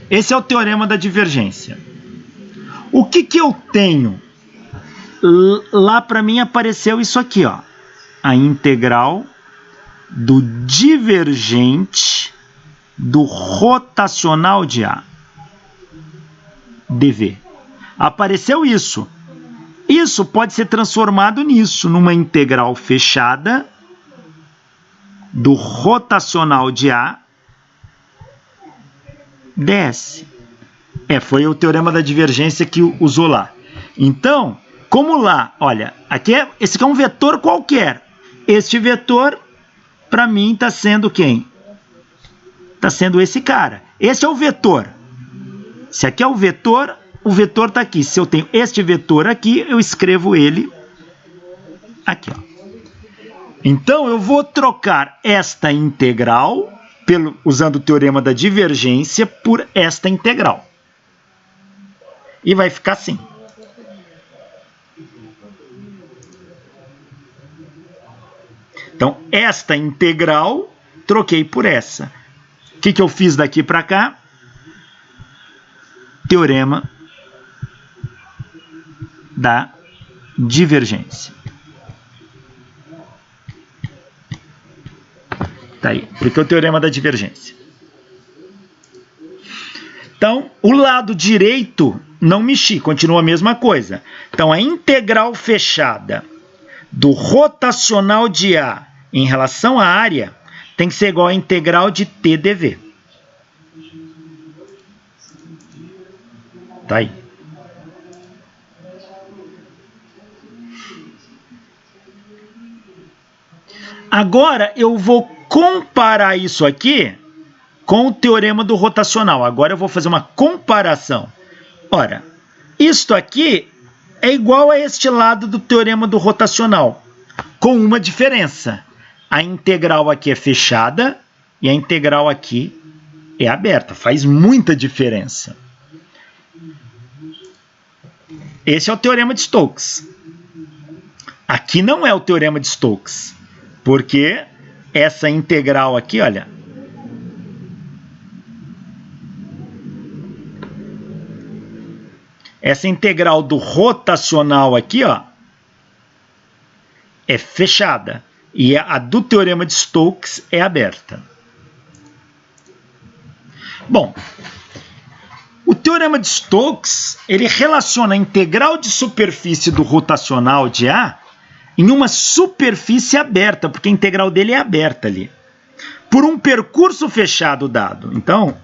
Esse é o teorema da divergência. O que eu tenho? Lá para mim apareceu isso aqui, ó. A integral do divergente do rotacional de A, dv. Apareceu isso. Isso pode ser transformado nisso, numa integral fechada do rotacional de A ds. Foi o teorema da divergência que usou lá. Então, como lá, olha, esse aqui é um vetor qualquer. Este vetor, para mim, está sendo quem? Está sendo esse cara. Esse é o vetor. Se aqui é o vetor está aqui. Se eu tenho este vetor aqui, eu escrevo ele aqui, ó. Então, eu vou trocar esta integral, usando o teorema da divergência, por esta integral. E vai ficar assim. Então, esta integral, troquei por essa. O que eu fiz daqui para cá? Teorema da divergência. Tá aí, porque é o teorema da divergência. Então, o lado direito não mexi, continua a mesma coisa. Então, a integral fechada do rotacional de A em relação à área tem que ser igual à integral de T dV. Tá aí. Agora eu vou comparar isso aqui com o teorema do rotacional. Agora eu vou fazer uma comparação. Ora, isto aqui é igual a este lado do teorema do rotacional, com uma diferença. A integral aqui é fechada e a integral aqui é aberta. Faz muita diferença. Esse é o teorema de Stokes. Aqui não é o teorema de Stokes, porque essa integral aqui, olha, essa integral do rotacional aqui, ó, é fechada. E a do teorema de Stokes é aberta. Bom, o teorema de Stokes, ele relaciona a integral de superfície do rotacional de A em uma superfície aberta, porque a integral dele é aberta ali, por um percurso fechado dado. Então,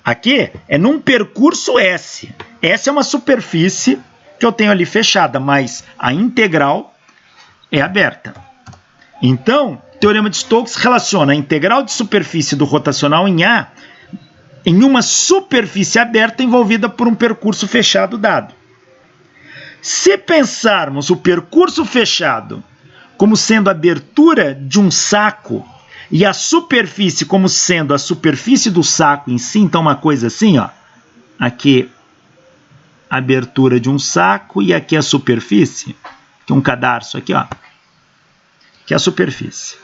aqui é num percurso S. S é uma superfície que eu tenho ali fechada, mas a integral é aberta. Então, o teorema de Stokes relaciona a integral de superfície do rotacional em A em uma superfície aberta envolvida por um percurso fechado dado. Se pensarmos o percurso fechado como sendo a abertura de um saco e a superfície como sendo a superfície do saco em si, então uma coisa assim, ó, aqui a abertura de um saco e aqui a superfície, aqui um cadarço aqui, ó, que é a superfície.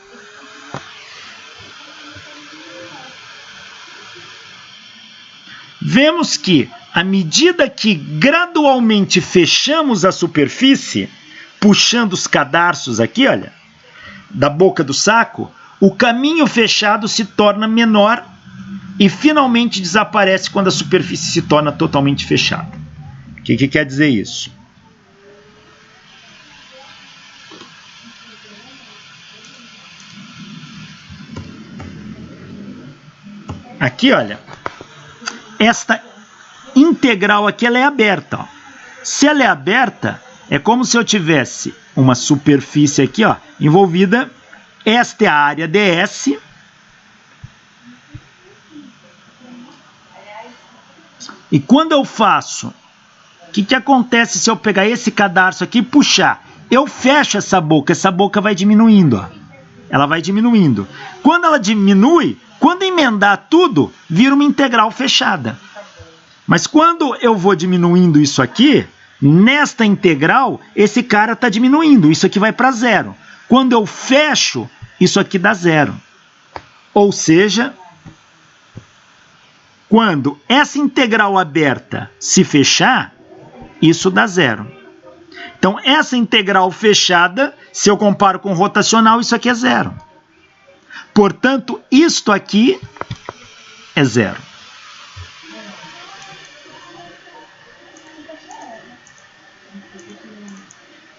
Vemos que, à medida que gradualmente fechamos a superfície, puxando os cadarços aqui, olha, da boca do saco, o caminho fechado se torna menor e finalmente desaparece quando a superfície se torna totalmente fechada. O que quer dizer isso? Aqui, olha, esta integral aqui ela é aberta. Ó. Se ela é aberta, é como se eu tivesse uma superfície aqui, ó, envolvida. Esta é a área ds. E quando eu faço, o que acontece se eu pegar esse cadarço aqui e puxar? Eu fecho essa boca vai diminuindo. Ó. Ela vai diminuindo. Quando ela diminui, quando emendar tudo, vira uma integral fechada. Mas quando eu vou diminuindo isso aqui, nesta integral, esse cara está diminuindo. Isso aqui vai para zero. Quando eu fecho, isso aqui dá zero. Ou seja, quando essa integral aberta se fechar, isso dá zero. Então, essa integral fechada, se eu comparo com o rotacional, isso aqui é zero. Portanto, isto aqui é zero.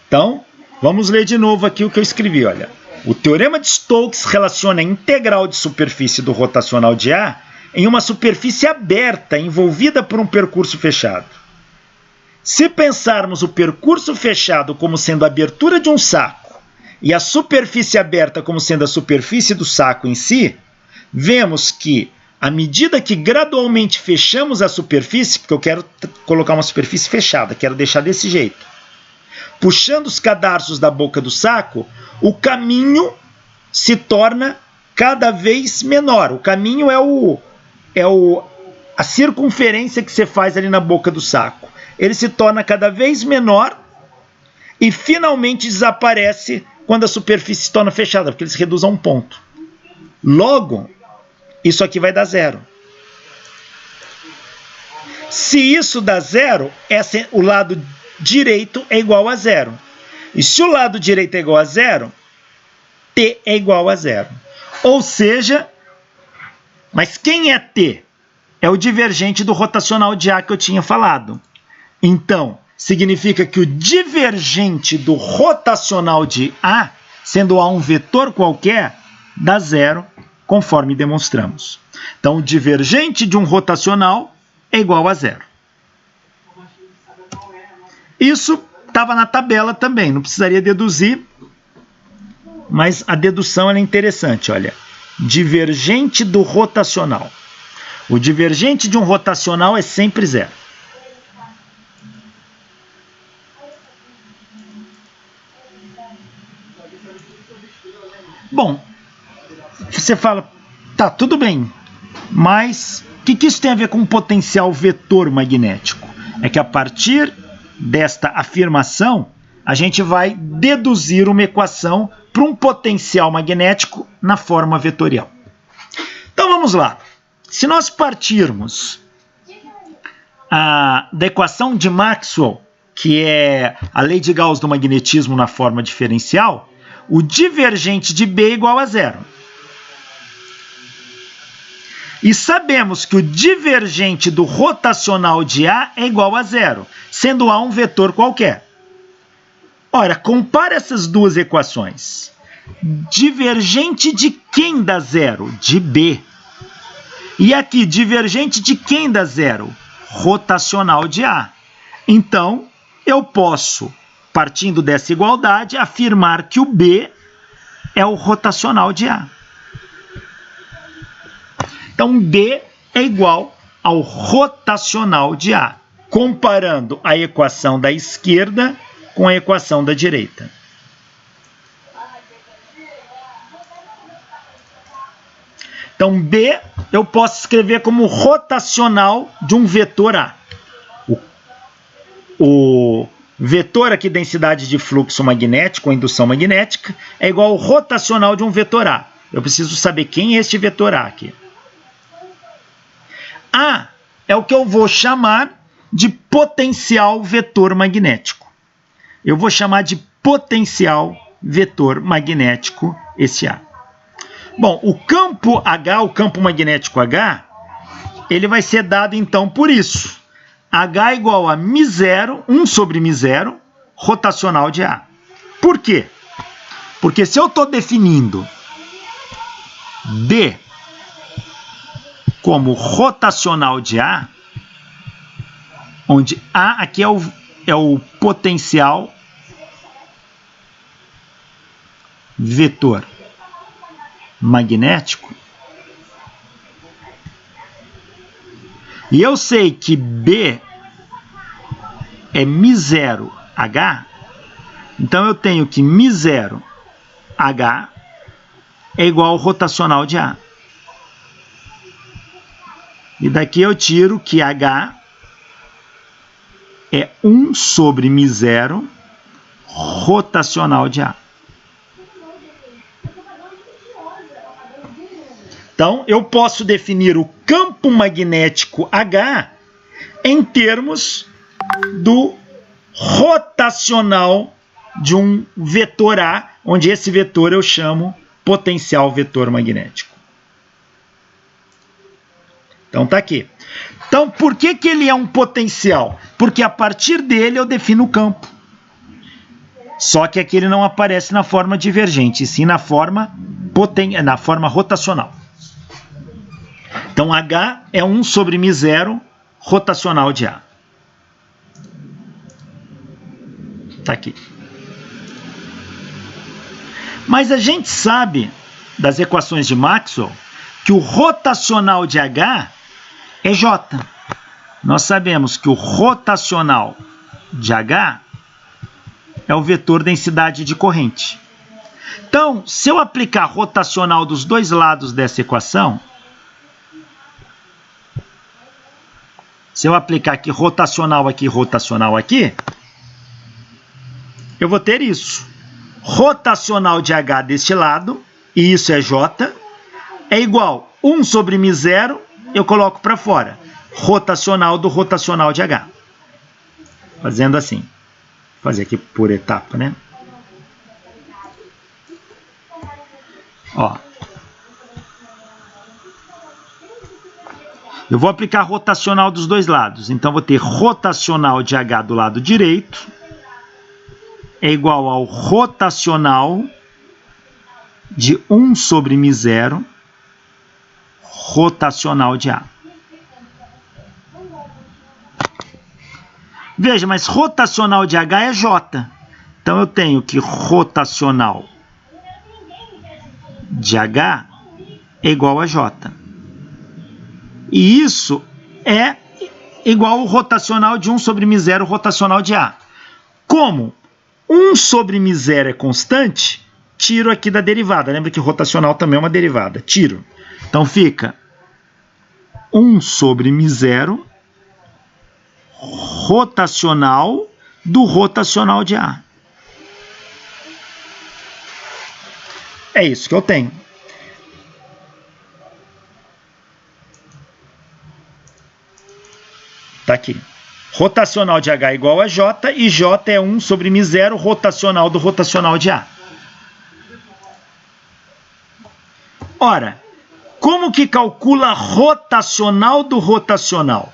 Então, vamos ler de novo aqui o que eu escrevi. Olha, o teorema de Stokes relaciona a integral de superfície do rotacional de A em uma superfície aberta envolvida por um percurso fechado. Se pensarmos o percurso fechado como sendo a abertura de um saco e a superfície aberta como sendo a superfície do saco em si, vemos que, à medida que gradualmente fechamos a superfície, porque eu quero colocar uma superfície fechada, quero deixar desse jeito, puxando os cadarços da boca do saco, o caminho se torna cada vez menor. O caminho é a circunferência que você faz ali na boca do saco. Ele se torna cada vez menor e finalmente desaparece quando a superfície se torna fechada, porque ele se reduz a um ponto. Logo, isso aqui vai dar zero. Se isso dá zero, o lado direito é igual a zero. E se o lado direito é igual a zero, t é igual a zero. Ou seja, mas quem é t? é o divergente do rotacional de A que eu tinha falado. Então, significa que o divergente do rotacional de A, sendo A um vetor qualquer, dá zero, conforme demonstramos. Então, o divergente de um rotacional é igual a zero. Isso estava na tabela também, não precisaria deduzir, mas a dedução é interessante, olha. Divergente do rotacional. O divergente de um rotacional é sempre zero. Bom, você fala, tá, tudo bem, mas o que isso tem a ver com potencial vetor magnético? É que a partir desta afirmação, a gente vai deduzir uma equação para um potencial magnético na forma vetorial. Então vamos lá. Se nós partirmos da equação de Maxwell, que é a lei de Gauss do magnetismo na forma diferencial, o divergente de B é igual a zero. E sabemos que o divergente do rotacional de A é igual a zero, sendo A um vetor qualquer. Ora, compara essas duas equações. Divergente de quem dá zero? De B. E aqui, divergente de quem dá zero? Rotacional de A. Então, eu posso, partindo dessa igualdade, afirmar que o B é o rotacional de A. Então, B é igual ao rotacional de A, comparando a equação da esquerda com a equação da direita. Então, B eu posso escrever como rotacional de um vetor A. O vetor aqui, densidade de fluxo magnético, ou indução magnética, é igual ao rotacional de um vetor A. Eu preciso saber quem é este vetor A aqui. A é o que eu vou chamar de potencial vetor magnético. Eu vou chamar de potencial vetor magnético esse A. Bom, o campo H, o campo magnético H, ele vai ser dado então por isso. H igual a μ0, 1 sobre μ0, rotacional de A. Por quê? Porque se eu estou definindo B como rotacional de A, onde A aqui é o potencial vetor magnético, e eu sei que B é μ0H, então eu tenho que μ0H é igual ao rotacional de A. E daqui eu tiro que H é 1 sobre μ0 rotacional de A. Então, eu posso definir o campo magnético H em termos do rotacional de um vetor A, onde esse vetor eu chamo potencial vetor magnético. Então, tá aqui. Então, por que ele é um potencial? Porque a partir dele eu defino o campo. Só que aqui ele não aparece na forma divergente, e sim na forma rotacional. Então, H é 1 sobre μ0 rotacional de A. Está aqui. Mas a gente sabe, das equações de Maxwell, que o rotacional de H é J. Nós sabemos que o rotacional de H é o vetor densidade de corrente. Então, se eu aplicar rotacional dos dois lados dessa equação, se eu aplicar aqui, rotacional aqui, eu vou ter isso. Rotacional de H deste lado, e isso é J, é igual a 1 sobre μ0, eu coloco para fora. Rotacional do rotacional de H. Fazendo assim. Vou fazer aqui por etapa, né? Ó. Eu vou aplicar rotacional dos dois lados. Então, vou ter rotacional de H do lado direito é igual ao rotacional de 1 sobre μ0 rotacional de A. Veja, mas rotacional de H é J. Então, eu tenho que rotacional de H é igual a J. E isso é igual ao rotacional de 1 sobre μ0 rotacional de A. Como 1 sobre μ0 é constante, tiro aqui da derivada. Lembra que rotacional também é uma derivada. Tiro. Então, fica 1 sobre μ0 rotacional do rotacional de A. É isso que eu tenho. Está aqui. Rotacional de H igual a J, e J é 1 sobre μ0 rotacional do rotacional de A. Ora, como que calcula rotacional do rotacional?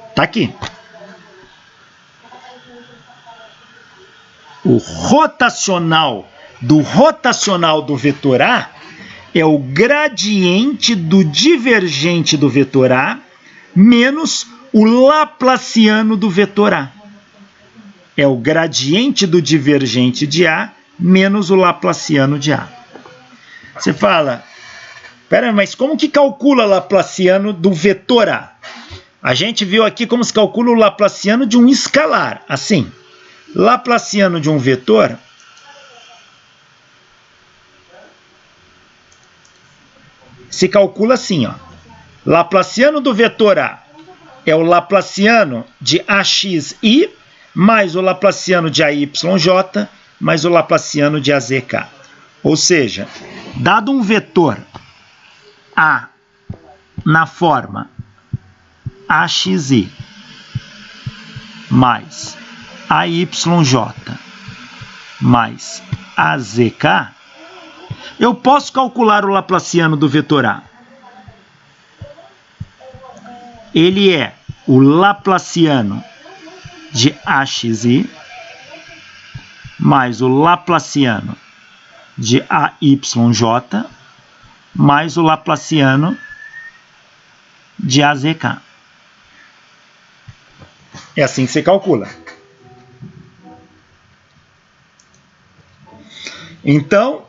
Está aqui. O rotacional do vetor A é o gradiente do divergente do vetor A menos o laplaciano do vetor A. É o gradiente do divergente de A menos o laplaciano de A. Você fala, pera, mas como que calcula o laplaciano do vetor A? A gente viu aqui como se calcula o laplaciano de um escalar, assim. Laplaciano de um vetor se calcula assim, ó. Laplaciano do vetor A é o laplaciano de AXI mais o laplaciano de AYJ mais o laplaciano de AZK. Ou seja, dado um vetor A na forma AXI mais AYJ mais AZK, eu posso calcular o laplaciano do vetor A. Ele é o laplaciano de AXI mais o laplaciano de AYJ mais o laplaciano de AZK. É assim que você calcula. Então,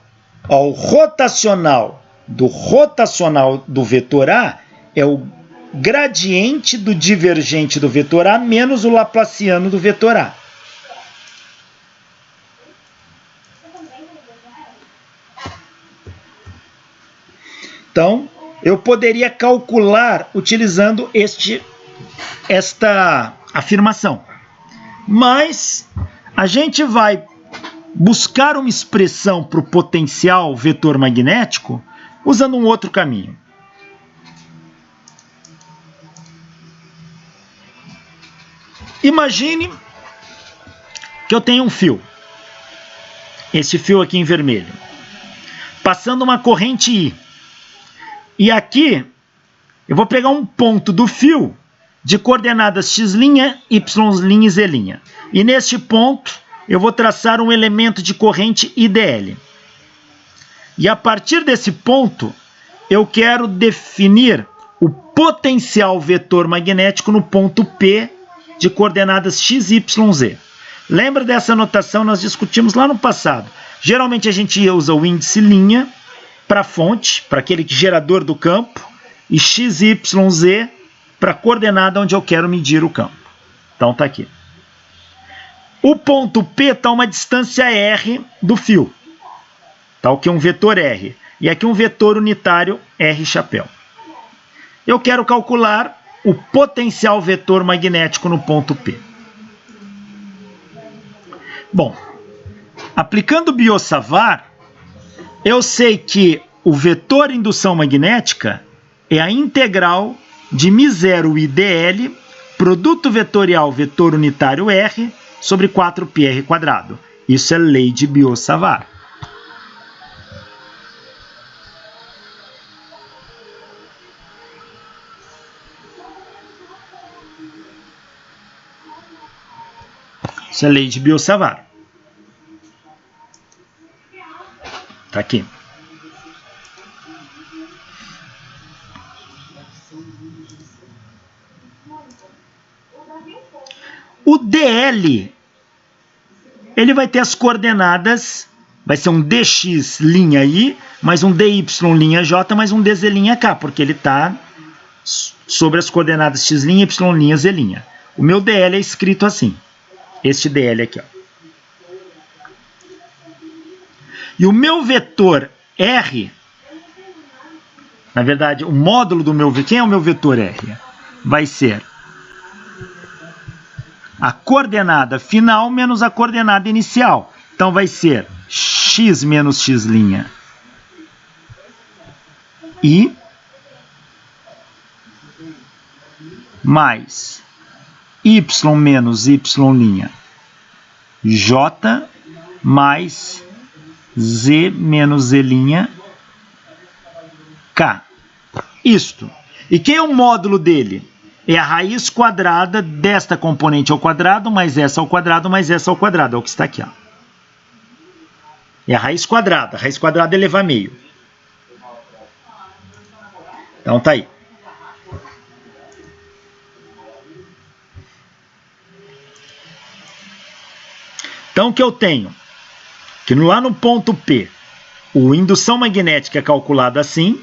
o rotacional do vetor A é o gradiente do divergente do vetor A menos o laplaciano do vetor A. Então, eu poderia calcular utilizando esta afirmação. Mas a gente vai buscar uma expressão para o potencial vetor magnético usando um outro caminho. Imagine que eu tenho um fio, esse fio aqui em vermelho, passando uma corrente I. E aqui eu vou pegar um ponto do fio de coordenadas x', y' e z'. E neste ponto eu vou traçar um elemento de corrente IDL. E a partir desse ponto eu quero definir o potencial vetor magnético no ponto P de coordenadas x, y, z. Lembra dessa notação? Nós discutimos lá no passado. Geralmente a gente usa o índice linha para a fonte, para aquele gerador do campo, e x, y, z para a coordenada onde eu quero medir o campo. Então está aqui. O ponto P está a uma distância r do fio. Está o que? Um vetor r. E aqui um vetor unitário r chapéu. Eu quero calcular o potencial vetor magnético no ponto P. Bom, aplicando Biot-Savart, eu sei que o vetor indução magnética é a integral de μ0 IDL, produto vetorial vetor unitário R, sobre 4πr². Isso é lei de Biot-Savart. Isso é lei de Biot-Savart. Tá aqui. O DL, ele vai ter as coordenadas, vai ser um DX linha I, mais um DY linha J, mais um DZ linha K, porque ele está sobre as coordenadas X linha, Y linha, Z linha. O meu DL é escrito assim, este DL aqui, ó. E o meu vetor R, na verdade, o módulo do meu vetor, quem é o meu vetor R? Vai ser a coordenada final menos a coordenada inicial. Então vai ser x menos x' I mais y menos y' J mais z menos z' K. Isto. E quem é o módulo dele? É a raiz quadrada desta componente ao quadrado, mais essa ao quadrado, mais essa ao quadrado. É o que está aqui, ó. É a raiz quadrada. A raiz quadrada é elevar a meio. Então tá aí. Então o que eu tenho? Que lá no ponto P, a indução magnética é calculada assim.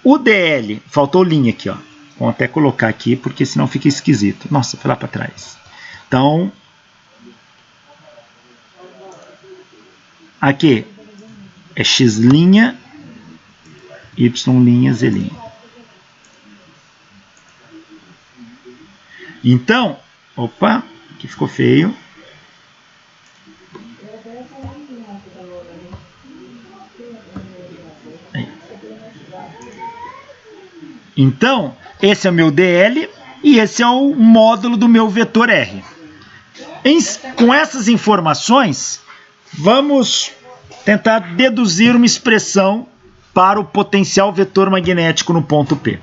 O DL, faltou linha aqui, ó. Vou até colocar aqui, porque senão fica esquisito. Nossa, foi lá para trás. Então, aqui é x', y', z'. Então, opa, aqui ficou feio. Aí. Então, esse é o meu DL e esse é o módulo do meu vetor R. Com essas informações, vamos tentar deduzir uma expressão para o potencial vetor magnético no ponto P.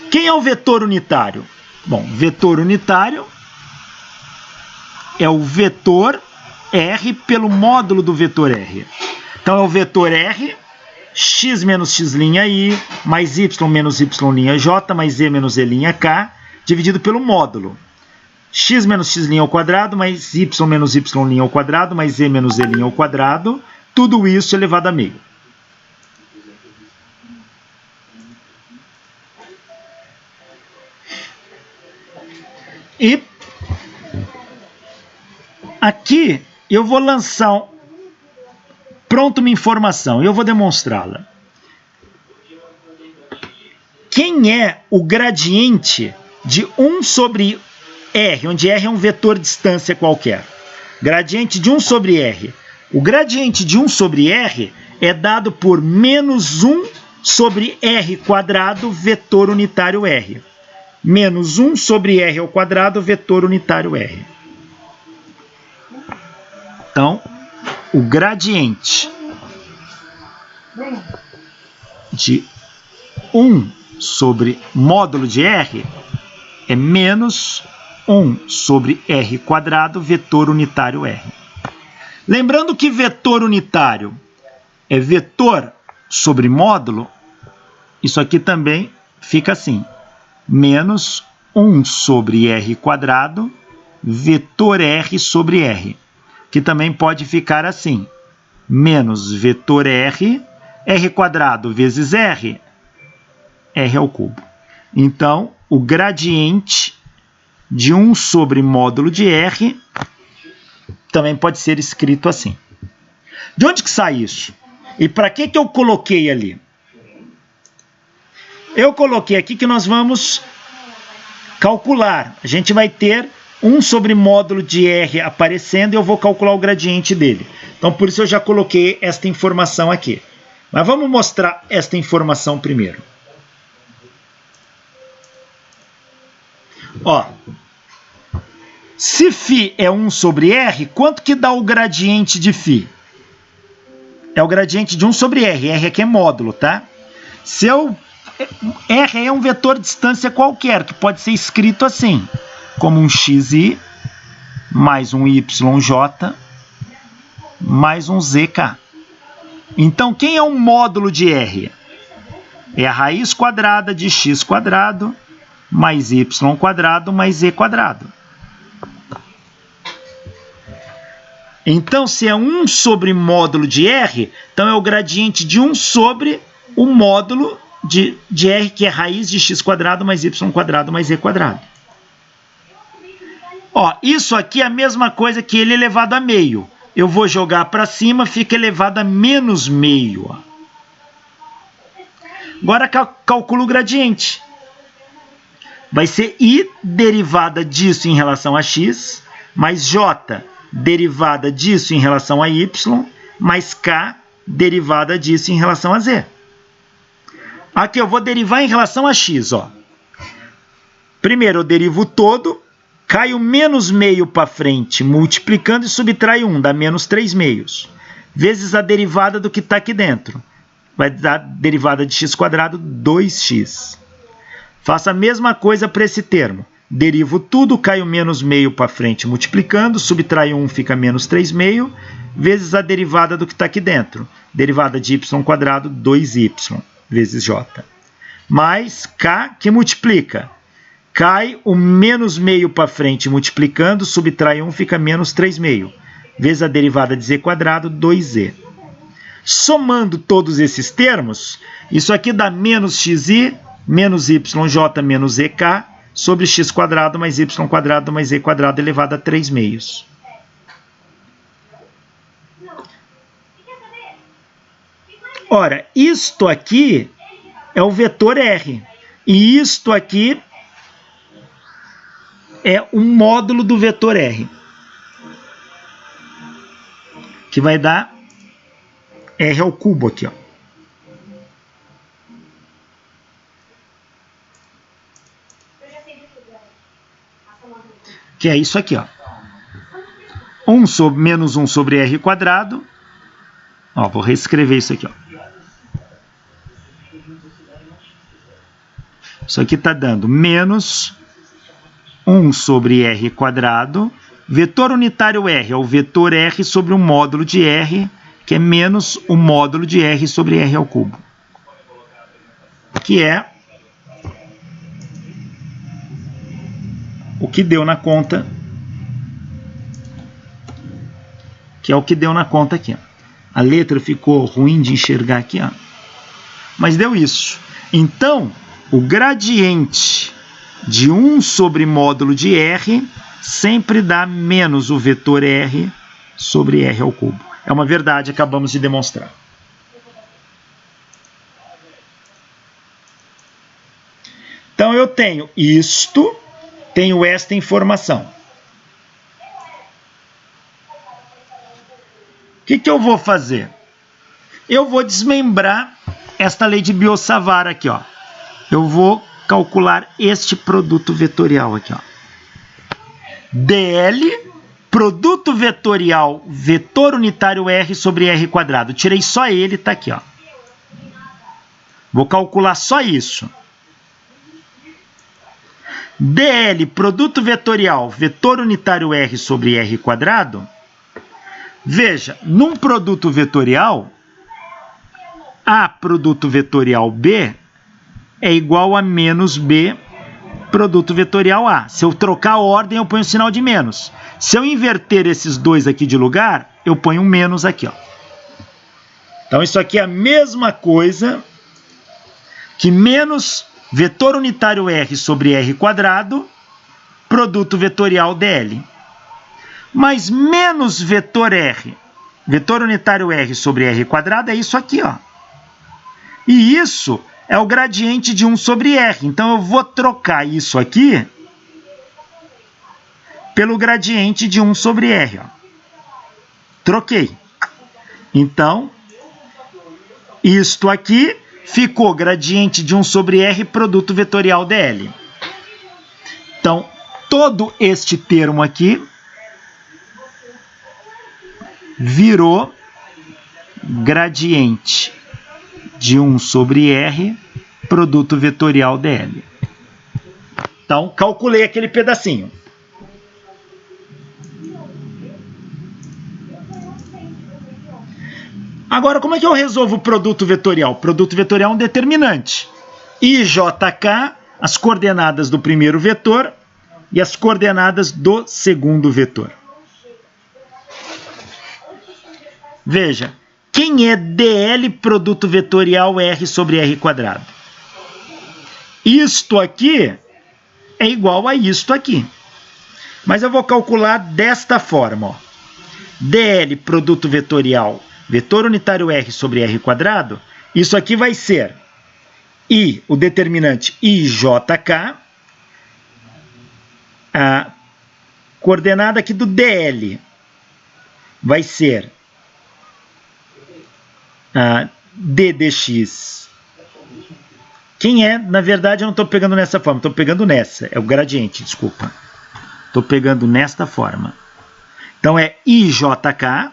Quem é o vetor unitário? Bom, vetor unitário é o vetor R pelo módulo do vetor R. Então é o vetor R, x menos x' I, mais y menos y' J, mais z menos z' K, dividido pelo módulo. X menos x' ao quadrado, mais y menos y' ao quadrado, mais z menos z' ao quadrado, tudo isso elevado a meio. E aqui eu vou lançar pronto uma informação, eu vou demonstrá-la. Quem é o gradiente de 1 sobre R, onde R é um vetor de distância qualquer? Gradiente de 1 sobre R. O gradiente de 1 sobre R é dado por menos 1 sobre R quadrado, vetor unitário R. Menos 1 sobre R ao quadrado, vetor unitário R. Então, o gradiente de 1 sobre módulo de R é menos 1 sobre R quadrado, vetor unitário R. Lembrando que vetor unitário é vetor sobre módulo, isso aqui também fica assim. Menos 1 sobre R quadrado, vetor R sobre R. Que também pode ficar assim. Menos vetor R, R quadrado vezes R, R ao cubo. Então, o gradiente de 1 sobre módulo de R também pode ser escrito assim. De onde que sai isso? E para que eu coloquei ali? Eu coloquei aqui que nós vamos calcular. A gente vai ter 1 sobre módulo de R aparecendo e eu vou calcular o gradiente dele. Então, por isso eu já coloquei esta informação aqui. Mas vamos mostrar esta informação primeiro. Ó, se φ é 1 sobre R, quanto que dá o gradiente de φ? É o gradiente de 1 sobre R. R aqui é módulo, tá? R é um vetor de distância qualquer, que pode ser escrito assim, como um xi mais um YJ mais um ZK. Então, quem é o módulo de R? É a raiz quadrada de x quadrado mais y quadrado mais z quadrado. Então, se é 1 sobre módulo de R, então é o gradiente de 1 sobre o módulo de R, que é raiz de x quadrado mais y quadrado mais z quadrado. Ó, isso aqui é a mesma coisa que ele elevado a meio. Eu vou jogar para cima, fica elevado a menos meio. Ó. Agora calculo o gradiente. Vai ser I derivada disso em relação a x, mais J derivada disso em relação a y, mais K derivada disso em relação a z. Aqui eu vou derivar em relação a x. Ó. Primeiro eu derivo todo, caio menos meio para frente, multiplicando e subtrai 1, dá menos 3 meios, vezes a derivada do que está aqui dentro. Vai dar derivada de x quadrado, 2x. Faço a mesma coisa para esse termo. Derivo tudo, caio menos meio para frente, multiplicando, subtrai 1, fica menos 3 meio, vezes a derivada do que está aqui dentro. Derivada de y quadrado, 2y, vezes j. Mais k, que multiplica. Cai o menos meio para frente, multiplicando, subtrai 1, fica menos 3 meio, vezes a derivada de z quadrado, 2z. Somando todos esses termos, isso aqui dá menos xi, menos yj menos zk, sobre x quadrado mais y quadrado mais z quadrado elevado a 3 meios. Ora, isto aqui é o vetor R. E isto aqui é o módulo do vetor R. Que vai dar R ao cubo aqui, ó. Que é isso aqui, ó. Menos 1 sobre R quadrado. Ó, vou reescrever isso aqui, ó. Isso aqui está dando menos 1 sobre R quadrado. Vetor unitário R é o vetor R sobre o módulo de R, que é menos o módulo de R sobre R ao cubo. Que é o que deu na conta, que é o que deu na conta aqui. Ó. A letra ficou ruim de enxergar aqui, ó. Mas deu isso. Então, o gradiente de 1 sobre módulo de R sempre dá menos o vetor R sobre R ao cubo. É uma verdade, acabamos de demonstrar. Então, eu tenho isto, tenho esta informação. O que eu vou fazer? Eu vou desmembrar esta lei de Biot-Savart aqui, ó. Eu vou calcular este produto vetorial aqui, ó. DL, produto vetorial, vetor unitário R sobre R quadrado. Tirei só ele, tá aqui, ó. Vou calcular só isso. DL, produto vetorial, vetor unitário R sobre R quadrado. Veja, num produto vetorial, A produto vetorial B é igual a menos B produto vetorial A. Se eu trocar a ordem, eu ponho o sinal de menos. Se eu inverter esses dois aqui de lugar, eu ponho um menos aqui, ó. Então, isso aqui é a mesma coisa que menos vetor unitário R sobre R quadrado, produto vetorial DL. Mas menos vetor R, vetor unitário R sobre R quadrado, é isso aqui, ó. E isso é o gradiente de 1 sobre R. Então, eu vou trocar isso aqui pelo gradiente de 1 sobre R, ó. Troquei. Então, isto aqui ficou gradiente de 1 sobre R, produto vetorial DL. Então, todo este termo aqui virou gradiente de 1 sobre R, produto vetorial DL. Então, calculei aquele pedacinho. Agora, como é que eu resolvo o produto vetorial? O produto vetorial é um determinante. IJK, as coordenadas do primeiro vetor e as coordenadas do segundo vetor. Veja, quem é DL produto vetorial R sobre R quadrado? Isto aqui é igual a isto aqui. Mas eu vou calcular desta forma. Ó. DL produto vetorial, vetor unitário R sobre R quadrado, isso aqui vai ser I, o determinante IJK, a coordenada aqui do DL vai ser DDX. Quem é? Na verdade, eu não estou pegando nessa forma, estou pegando nessa. É o gradiente, desculpa. Estou pegando nesta forma. Então, é IJK.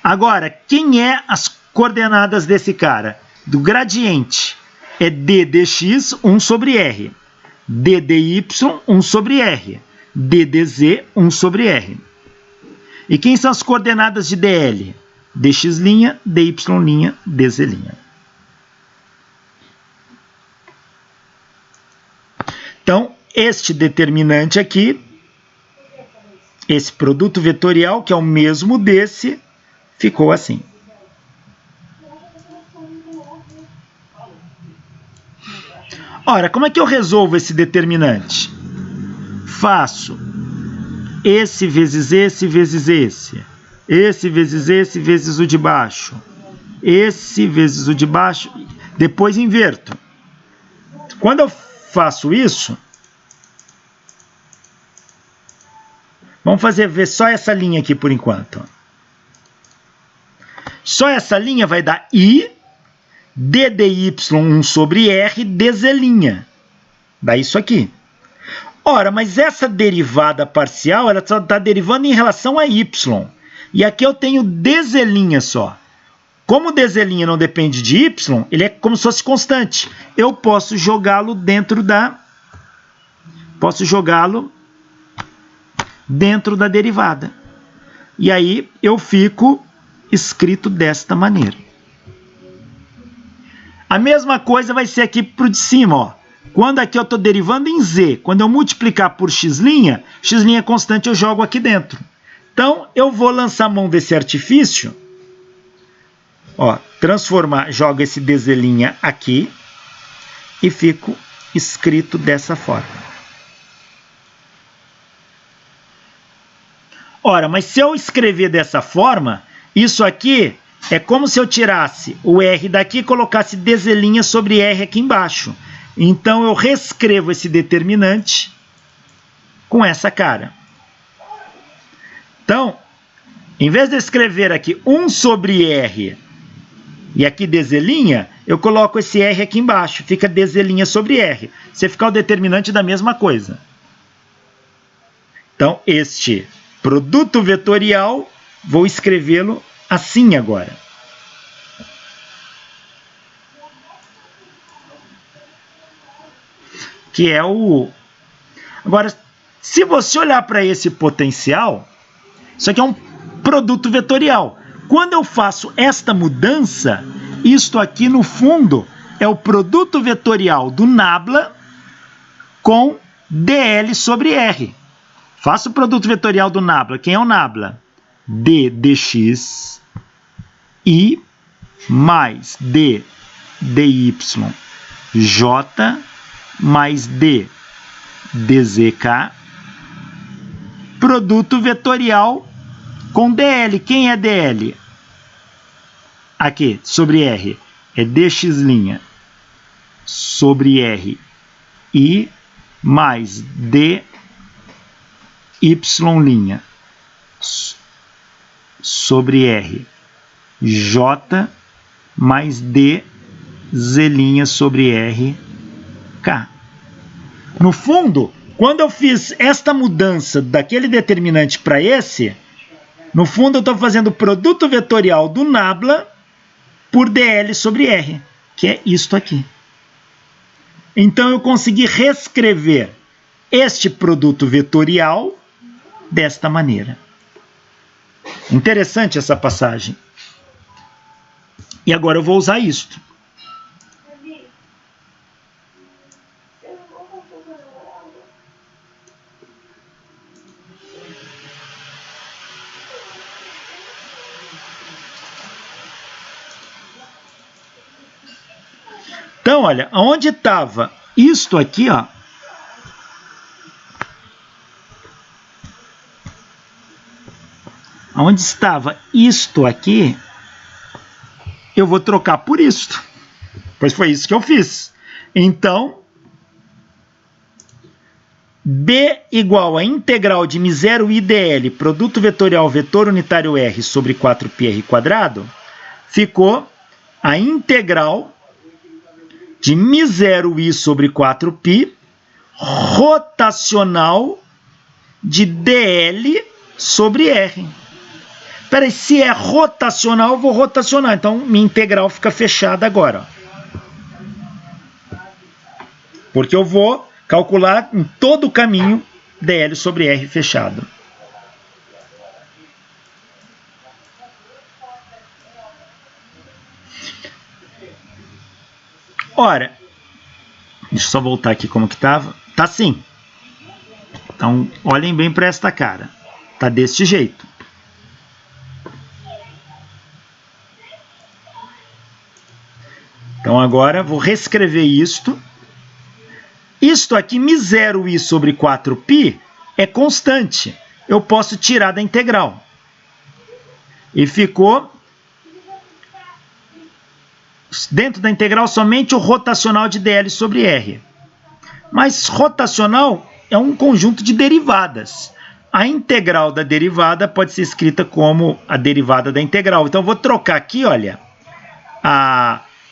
Agora, quem é as coordenadas desse cara? Do gradiente. É DDX, 1 sobre R. DDY, 1 sobre R. DDZ, 1 sobre R. E quem são as coordenadas de DL? Dx', dy', dz'. Então, este determinante aqui, esse produto vetorial, que é o mesmo desse, ficou assim. Ora, como é que eu resolvo esse determinante? Faço esse vezes esse vezes esse. Esse vezes esse vezes o de baixo. Esse vezes o de baixo. Depois inverto. Quando eu faço isso, vamos ver só essa linha aqui por enquanto. Só essa linha vai dar I, ddy 1 sobre R, dz'. Dá isso aqui. Ora, mas essa derivada parcial, ela só está derivando em relação a y. E aqui eu tenho dz' só. Como o dz' não depende de y, ele é como se fosse constante. Eu posso jogá-lo dentro da... derivada. E aí eu fico escrito desta maneira. A mesma coisa vai ser aqui para o de cima, ó. Quando aqui eu estou derivando em z, quando eu multiplicar por x', x' é constante, eu jogo aqui dentro. Então, eu vou lançar a mão desse artifício, ó, jogo esse dz' aqui e fico escrito dessa forma. Ora, mas se eu escrever dessa forma, isso aqui é como se eu tirasse o R daqui e colocasse dz' sobre R aqui embaixo. Então, eu reescrevo esse determinante com essa cara. Então, em vez de escrever aqui 1 sobre R e aqui dz', eu coloco esse R aqui embaixo. Fica dz' sobre R. Você ficar o determinante da mesma coisa. Então, este produto vetorial, vou escrevê-lo assim agora. Que é o... Agora, se você olhar para esse potencial, isso aqui é um produto vetorial. Quando eu faço esta mudança, isto aqui no fundo é o produto vetorial do nabla com dl sobre R. Faço o produto vetorial do nabla. Quem é o nabla? D dx I mais D dy j mais D dzk, produto vetorial com dl. Quem é dl? Aqui, sobre R. É dx' sobre R I mais dy' sobre R J mais dz' sobre R K. No fundo, quando eu fiz esta mudança daquele determinante para esse, no fundo eu estou fazendo o produto vetorial do nabla por dl sobre R, que é isto aqui. Então eu consegui reescrever este produto vetorial desta maneira. Interessante essa passagem. E agora eu vou usar isto. Então, olha, onde estava isto aqui, ó, onde estava isto aqui, eu vou trocar por isto, pois foi isso que eu fiz. Então, B igual a integral de μ0i dl, produto vetorial vetor unitário R sobre 4πr², ficou a integral de μ0i sobre 4π rotacional de dl sobre R. Peraí, se é rotacional, eu vou rotacionar. Então, minha integral fica fechada agora. Porque eu vou calcular em todo o caminho dl sobre R fechado. Ora, deixa eu só voltar aqui como que estava. Tá assim. Então, olhem bem para esta cara. Tá deste jeito. Então, agora vou reescrever isto. Isto aqui, μ0i sobre 4π, é constante. Eu posso tirar da integral. E ficou dentro da integral somente o rotacional de dl sobre R. Mas rotacional é um conjunto de derivadas. A integral da derivada pode ser escrita como a derivada da integral. Então, eu vou trocar aqui, olha,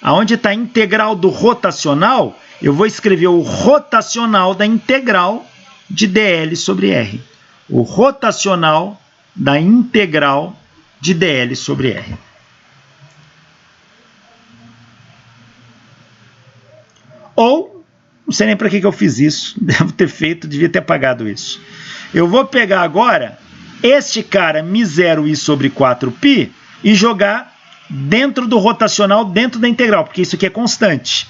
aonde está a integral do rotacional, eu vou escrever o rotacional da integral de dl sobre R. O rotacional da integral de dl sobre R. Ou, não sei nem para que eu fiz isso, devo ter feito, devia ter apagado isso. Eu vou pegar agora este cara, μ0i sobre 4π, e jogar dentro do rotacional, dentro da integral, porque isso aqui é constante.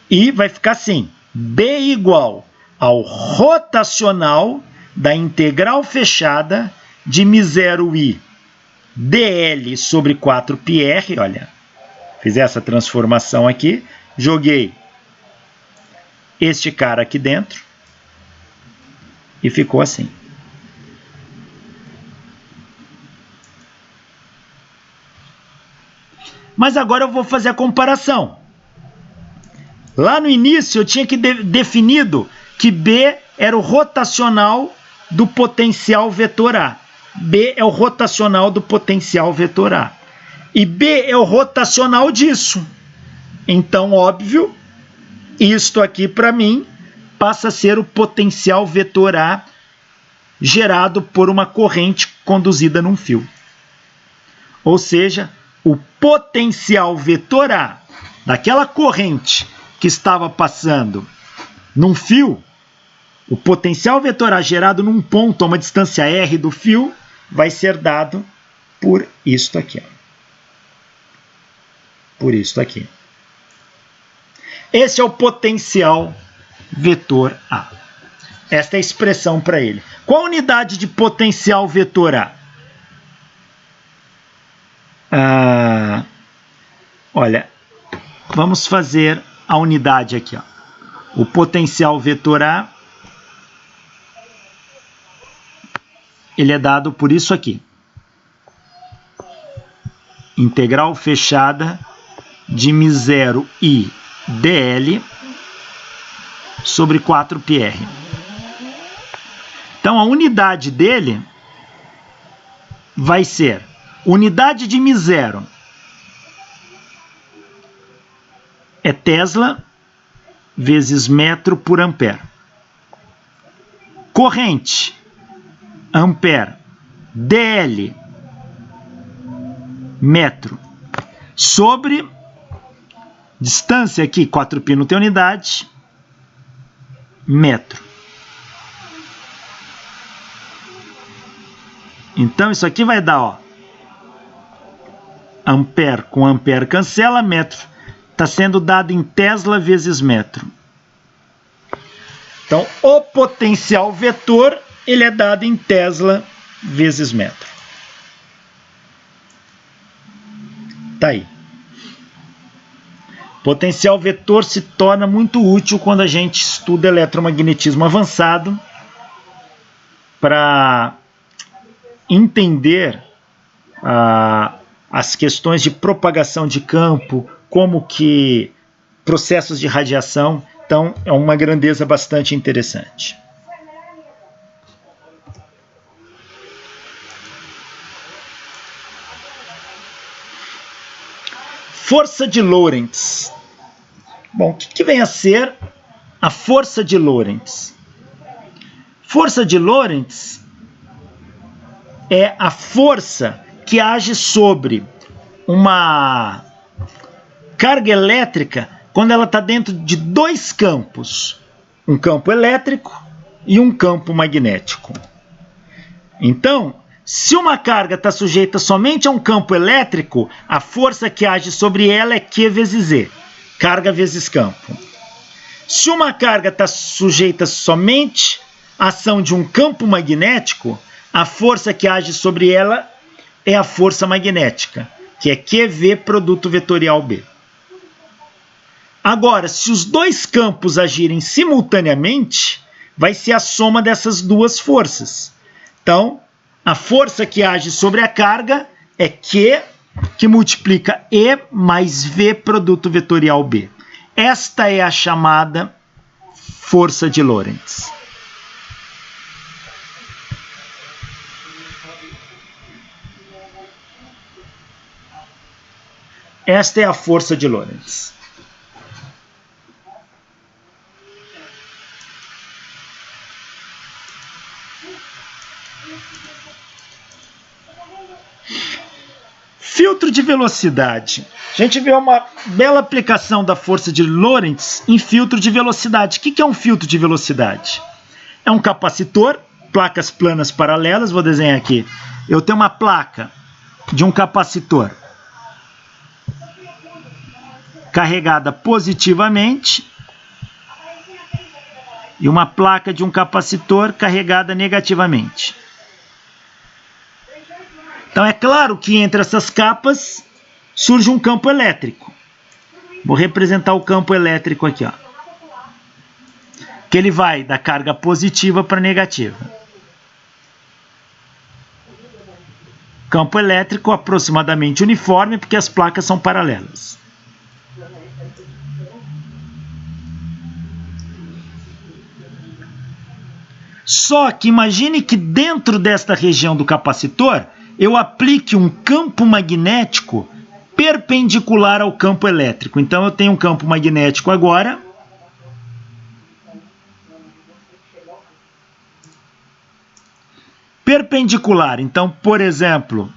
E vai ficar assim, B igual ao rotacional da integral fechada de μ0i dl sobre 4πr, olha, fiz essa transformação aqui, joguei este cara aqui dentro e ficou assim. Mas agora eu vou fazer a comparação. Lá no início eu tinha que definido que B era o rotacional do potencial vetor A. B é o rotacional do potencial vetor A. E B é o rotacional disso. Então, óbvio, isto aqui para mim passa a ser o potencial vetor A gerado por uma corrente conduzida num fio. Ou seja, o potencial vetor A daquela corrente que estava passando num fio, o potencial vetor A gerado num ponto a uma distância r do fio vai ser dado por isto aqui. Por isto aqui. Esse é o potencial vetor A. Esta é a expressão para ele. Qual a unidade de potencial vetor A? Olha, vamos fazer a unidade aqui. Ó. O potencial vetor A, ele é dado por isso aqui. Integral fechada de μ0i dl sobre 4πr. Então, a unidade dele vai ser unidade de μ0 é Tesla vezes metro por ampere. Corrente, ampere, dl, metro, sobre distância aqui, 4π não tem unidade, metro. Então isso aqui vai dar, ó, ampere com ampere cancela, metro está sendo dado em Tesla vezes metro. Então o potencial vetor ele é dado em Tesla vezes metro. Tá aí. Potencial vetor se torna muito útil quando a gente estuda eletromagnetismo avançado para entender as questões de propagação de campo, como que processos de radiação. Então é uma grandeza bastante interessante. Força de Lorentz. Bom, o que vem a ser a força de Lorentz? Força de Lorentz é a força que age sobre uma carga elétrica quando ela está dentro de dois campos, um campo elétrico e um campo magnético. Então, se uma carga está sujeita somente a um campo elétrico, a força que age sobre ela é Q vezes E, carga vezes campo. Se uma carga está sujeita somente à ação de um campo magnético, a força que age sobre ela é a força magnética, que é QV produto vetorial B. Agora, se os dois campos agirem simultaneamente, vai ser a soma dessas duas forças. Então, a força que age sobre a carga é Q, que multiplica E mais V produto vetorial B. Esta é a chamada força de Lorentz. Esta é a força de Lorentz. Filtro de velocidade. A gente vê uma bela aplicação da força de Lorentz em filtro de velocidade. O que é um filtro de velocidade? É um capacitor, placas planas paralelas, vou desenhar aqui. Eu tenho uma placa de um capacitor carregada positivamente e uma placa de um capacitor carregada negativamente. Então é claro que entre essas capas surge um campo elétrico. Vou representar o campo elétrico aqui, ó. Que ele vai da carga positiva para negativa. Campo elétrico aproximadamente uniforme, porque as placas são paralelas. Só que imagine que dentro desta região do capacitor eu aplique um campo magnético perpendicular ao campo elétrico. Então eu tenho um campo magnético agora. Perpendicular. Então, por exemplo,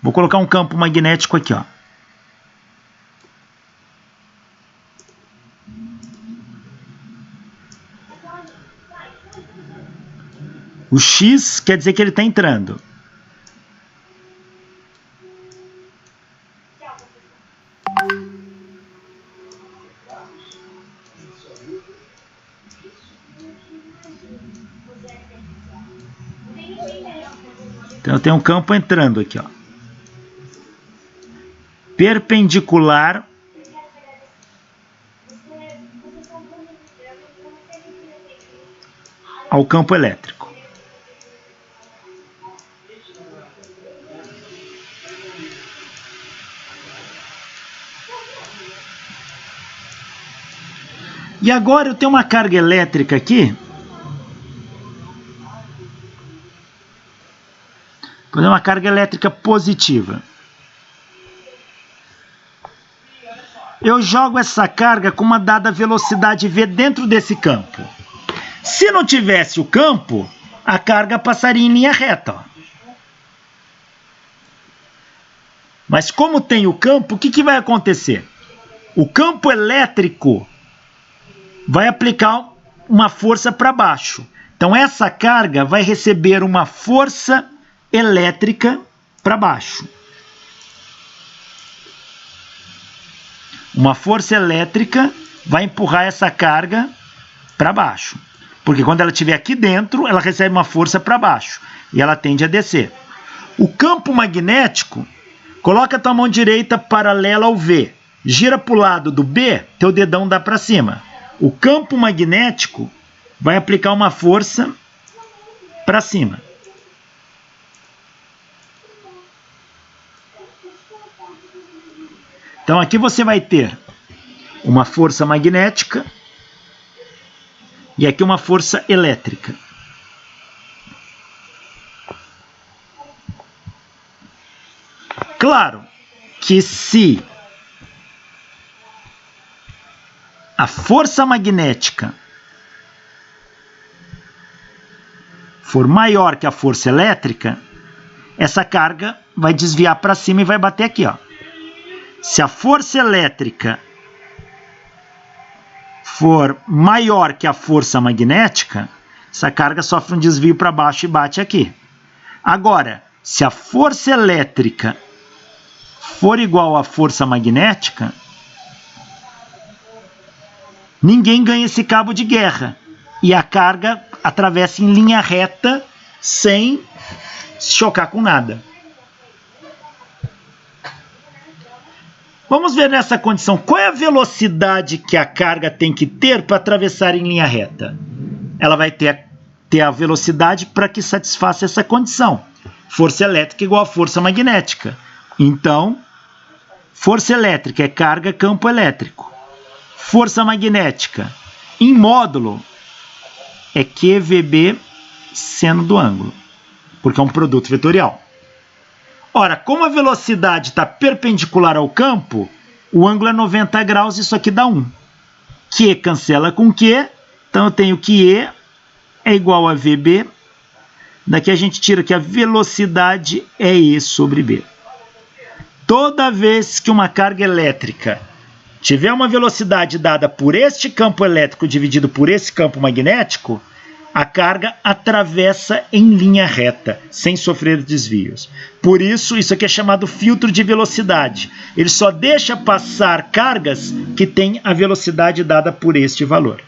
vou colocar um campo magnético aqui, ó. O X quer dizer que ele está entrando. Então eu tenho um campo entrando aqui, ó. Perpendicular ao campo elétrico. E agora eu tenho uma carga elétrica aqui. Vou dar uma carga elétrica positiva. Eu jogo essa carga com uma dada velocidade V dentro desse campo. Se não tivesse o campo, a carga passaria em linha reta, ó. Mas como tem o campo, o que vai acontecer? O campo elétrico vai aplicar uma força para baixo. Então essa carga vai receber uma força elétrica para baixo. Uma força elétrica vai empurrar essa carga para baixo. Porque quando ela estiver aqui dentro, ela recebe uma força para baixo. E ela tende a descer. O campo magnético, coloca a tua mão direita paralela ao V. Gira para o lado do B, teu dedão dá para cima. O campo magnético vai aplicar uma força para cima. Então aqui você vai ter uma força magnética e aqui uma força elétrica. Claro que se a força magnética for maior que a força elétrica, essa carga vai desviar para cima e vai bater aqui, ó. Se a força elétrica for maior que a força magnética, essa carga sofre um desvio para baixo e bate aqui. Agora, se a força elétrica for igual à força magnética, ninguém ganha esse cabo de guerra. E a carga atravessa em linha reta sem se chocar com nada. Vamos ver nessa condição, qual é a velocidade que a carga tem que ter para atravessar em linha reta? Ela vai ter a velocidade para que satisfaça essa condição. Força elétrica igual a força magnética. Então, força elétrica é carga, campo elétrico. Força magnética, em módulo, é QVB seno do ângulo, porque é um produto vetorial. Ora, como a velocidade está perpendicular ao campo, o ângulo é 90 graus, isso aqui dá 1. Q cancela com Q, então eu tenho que E é igual a VB. Daqui a gente tira que a velocidade é E sobre B. Toda vez que uma carga elétrica tiver uma velocidade dada por este campo elétrico dividido por esse campo magnético, a carga atravessa em linha reta, sem sofrer desvios. Por isso, isso aqui é chamado filtro de velocidade. Ele só deixa passar cargas que têm a velocidade dada por este valor.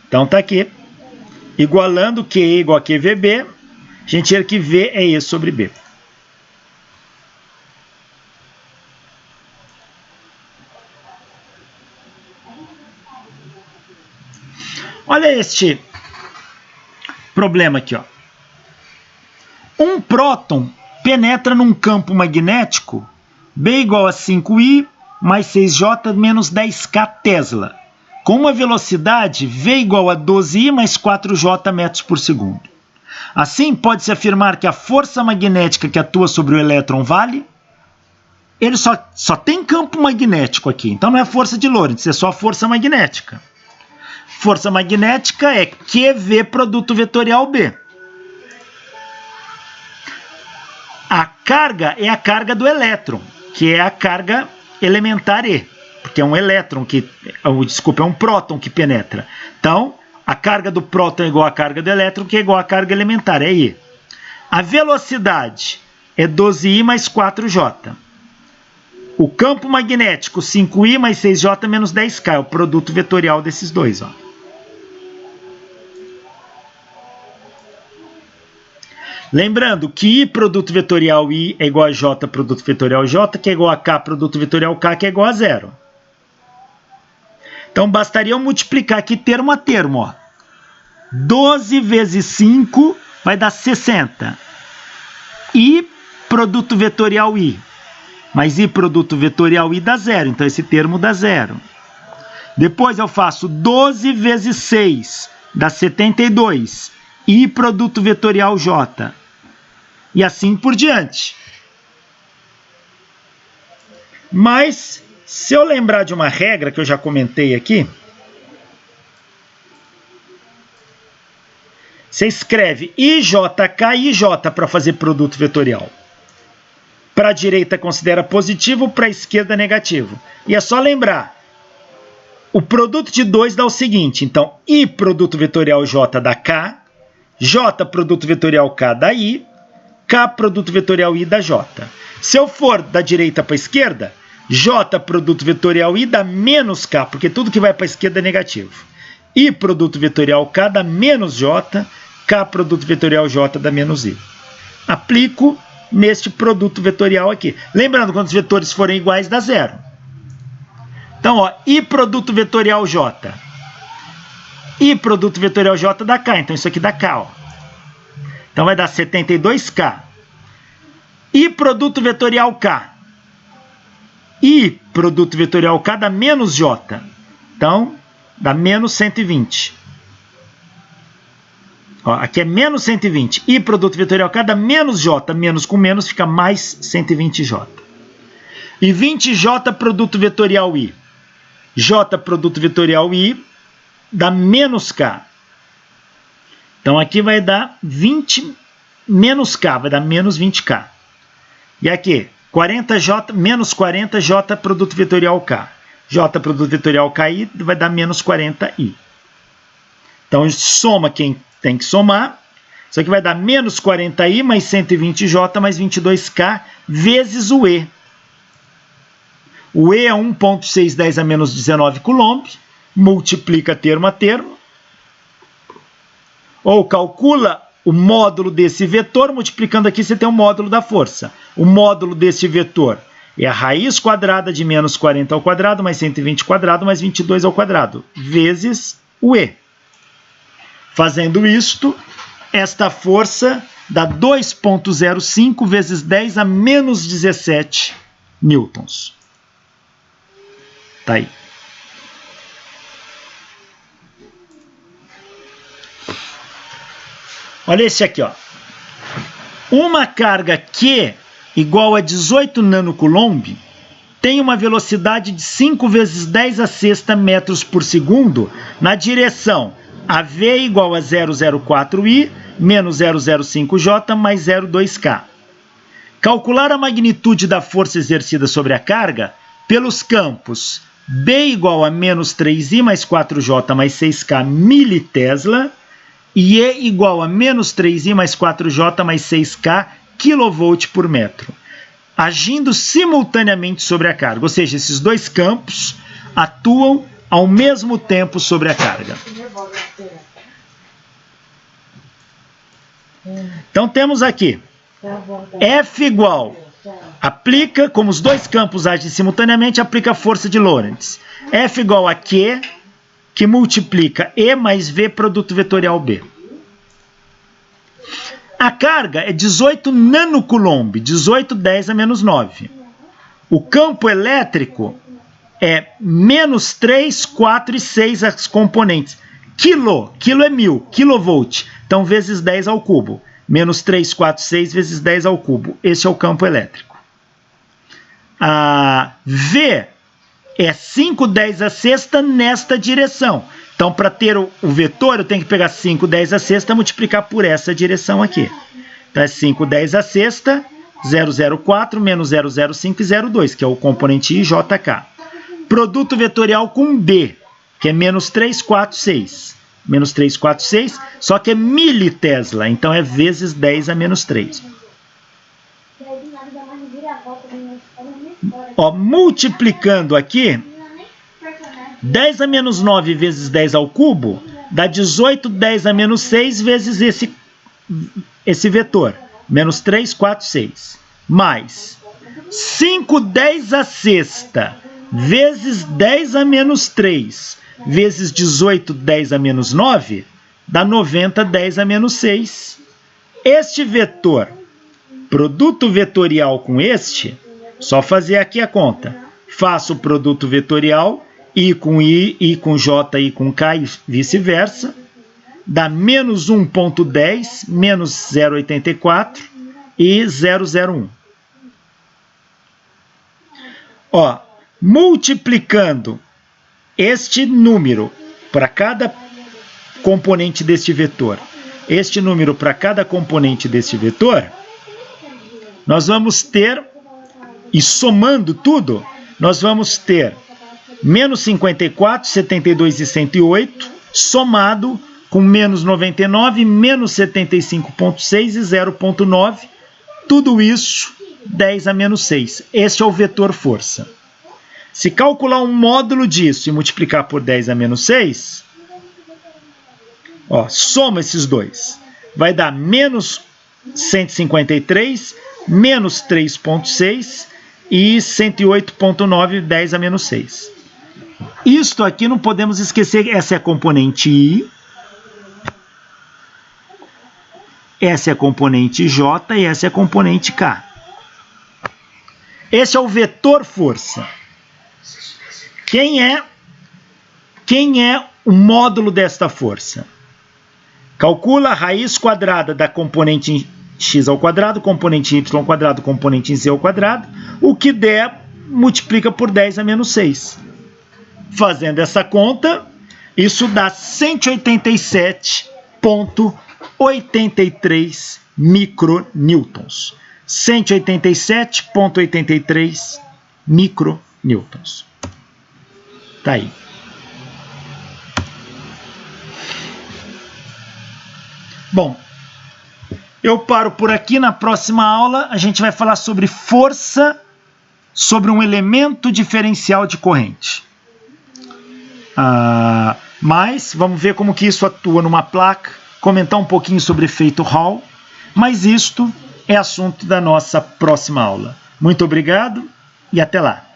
Então está aqui. Igualando QE igual a QVB, a gente tira que V é E sobre B. Olha este problema aqui, ó. Um próton penetra num campo magnético B igual a 5I mais 6J menos 10K Tesla, com uma velocidade V igual a 12I mais 4J metros por segundo. Assim, pode-se afirmar que a força magnética que atua sobre o elétron vale. Ele só tem campo magnético aqui, então não é força de Lorentz, é só força magnética. Força magnética é QV produto vetorial B. A carga é a carga do elétron, que é a carga elementar E, porque é um elétron é um próton que penetra. Então, a carga do próton é igual à carga do elétron, que é igual à carga elementar, é I. A velocidade é 12I mais 4J. O campo magnético, 5I mais 6J menos 10K, é o produto vetorial desses dois, ó. Lembrando que I produto vetorial I é igual a J produto vetorial J, que é igual a K produto vetorial K, que é igual a 0. Então, bastaria eu multiplicar aqui termo a termo, ó. 12 vezes 5 vai dar 60. I produto vetorial I. Mas I produto vetorial I dá 0, então esse termo dá 0. Depois eu faço 12 vezes 6, dá 72. I produto vetorial J. E assim por diante. Mas, se eu lembrar de uma regra que eu já comentei aqui, você escreve IJK e IJ para fazer produto vetorial. Para a direita considera positivo, para a esquerda negativo. E é só lembrar o produto de 2 dá o seguinte, então, I produto vetorial J dá K, J produto vetorial K dá I, K produto vetorial I dá J. Se eu for da direita para a esquerda, J produto vetorial I dá menos K, porque tudo que vai para a esquerda é negativo. I produto vetorial K dá menos J, K produto vetorial J dá menos I. Aplico neste produto vetorial aqui. Lembrando, quando os vetores forem iguais, dá zero. Então, ó, I produto vetorial J. I produto vetorial J dá K, então isso aqui dá K, ó. Então vai dar 72K. I produto vetorial K. I produto vetorial K dá menos J. Então, dá menos 120. Ó, aqui é menos 120. I produto vetorial K dá menos J. Menos com menos fica mais 120J. E 20J produto vetorial I. J produto vetorial I dá menos K. Então aqui vai dar 20 menos K, vai dar menos 20K. E aqui, 40J menos 40J produto vetorial K. J produto vetorial KI vai dar menos 40I. Então soma quem tem que somar. Isso aqui vai dar menos 40I mais 120J mais 22K vezes o E. O E é 1,610 a menos 19 Coulomb. Multiplica termo a termo. Ou calcula o módulo desse vetor. Multiplicando aqui você tem o módulo da força. O módulo desse vetor é a raiz quadrada de menos 40 ao quadrado mais 120 ao quadrado mais 22 ao quadrado. Vezes o E. Fazendo isto, esta força dá 2,05 vezes 10 a menos 17 newtons. Tá aí. Olha esse aqui, ó. Uma carga Q igual a 18 nanocoulomb tem uma velocidade de 5 vezes 10 a sexta metros por segundo na direção AV igual a 004I menos 005J mais 0,2K. Calcular a magnitude da força exercida sobre a carga pelos campos B igual a menos 3I mais 4J mais 6K militesla e E igual a menos 3I mais 4J mais 6K kV por metro, agindo simultaneamente sobre a carga. Ou seja, esses dois campos atuam ao mesmo tempo sobre a carga. Então temos aqui F igual, aplica, como os dois campos agem simultaneamente, aplica a força de Lorentz. F igual a Q, que multiplica E mais V produto vetorial B. A carga é 18 nanocoulomb, 18 10 a menos 9. O campo elétrico é menos 3, 4 e 6 as componentes. Quilo é 1000, kilovolt, então vezes 10 ao cubo. Menos 3, 4, 6 vezes 10 ao cubo. Esse é o campo elétrico. A V é 5, 10 a sexta nesta direção. Então, para ter o vetor, eu tenho que pegar 5, 10 a sexta e multiplicar por essa direção aqui. Então, é 5, 10 a sexta, 004 menos 005 e 02, que é o componente IJK. Produto vetorial com B, que é menos 3, 4, 6. Menos 3, 4, 6, só que é militesla, então é vezes 10 a menos 3. Ó, multiplicando aqui, 10 a menos 9 vezes 10 ao cubo, dá 18, 10 a menos 6 vezes esse vetor. Menos 3, 4, 6. Mais 5, 10 a sexta vezes 10 a menos 3 vezes 18, 10 a menos 9, dá 90, 10 a menos 6. Este vetor, produto vetorial com este, só fazer aqui a conta. Faço o produto vetorial, I com I, I com J, I com K e vice-versa. Dá menos 1,10, menos 0,84 e 0,01. Ó, multiplicando este número para cada componente deste vetor, este número para cada componente deste vetor, nós vamos ter, e somando tudo, nós vamos ter menos 54, 72 e 108, somado com menos 99, menos 75,6 e 0,9, tudo isso 10 a menos 6. Este é o vetor força. Se calcular um módulo disso e multiplicar por 10 a menos 6, ó, soma esses dois. Vai dar menos 153, menos 3,6 e 108,9, 10 a menos 6. Isto aqui não podemos esquecer, essa é a componente I, essa é a componente J e essa é a componente K. Esse é o vetor força. Quem é o módulo desta força? Calcula a raiz quadrada da componente x ao quadrado, componente y ao quadrado, componente z ao quadrado. O que der, multiplica por 10 a menos 6. Fazendo essa conta, isso dá 187,83 micronewtons. 187,83 micronewtons. Tá aí. Bom, eu paro por aqui. Na próxima aula a gente vai falar sobre força sobre um elemento diferencial de corrente. Mas vamos ver como que isso atua numa placa, comentar um pouquinho sobre efeito Hall, mas isto é assunto da nossa próxima aula. Muito obrigado e até lá!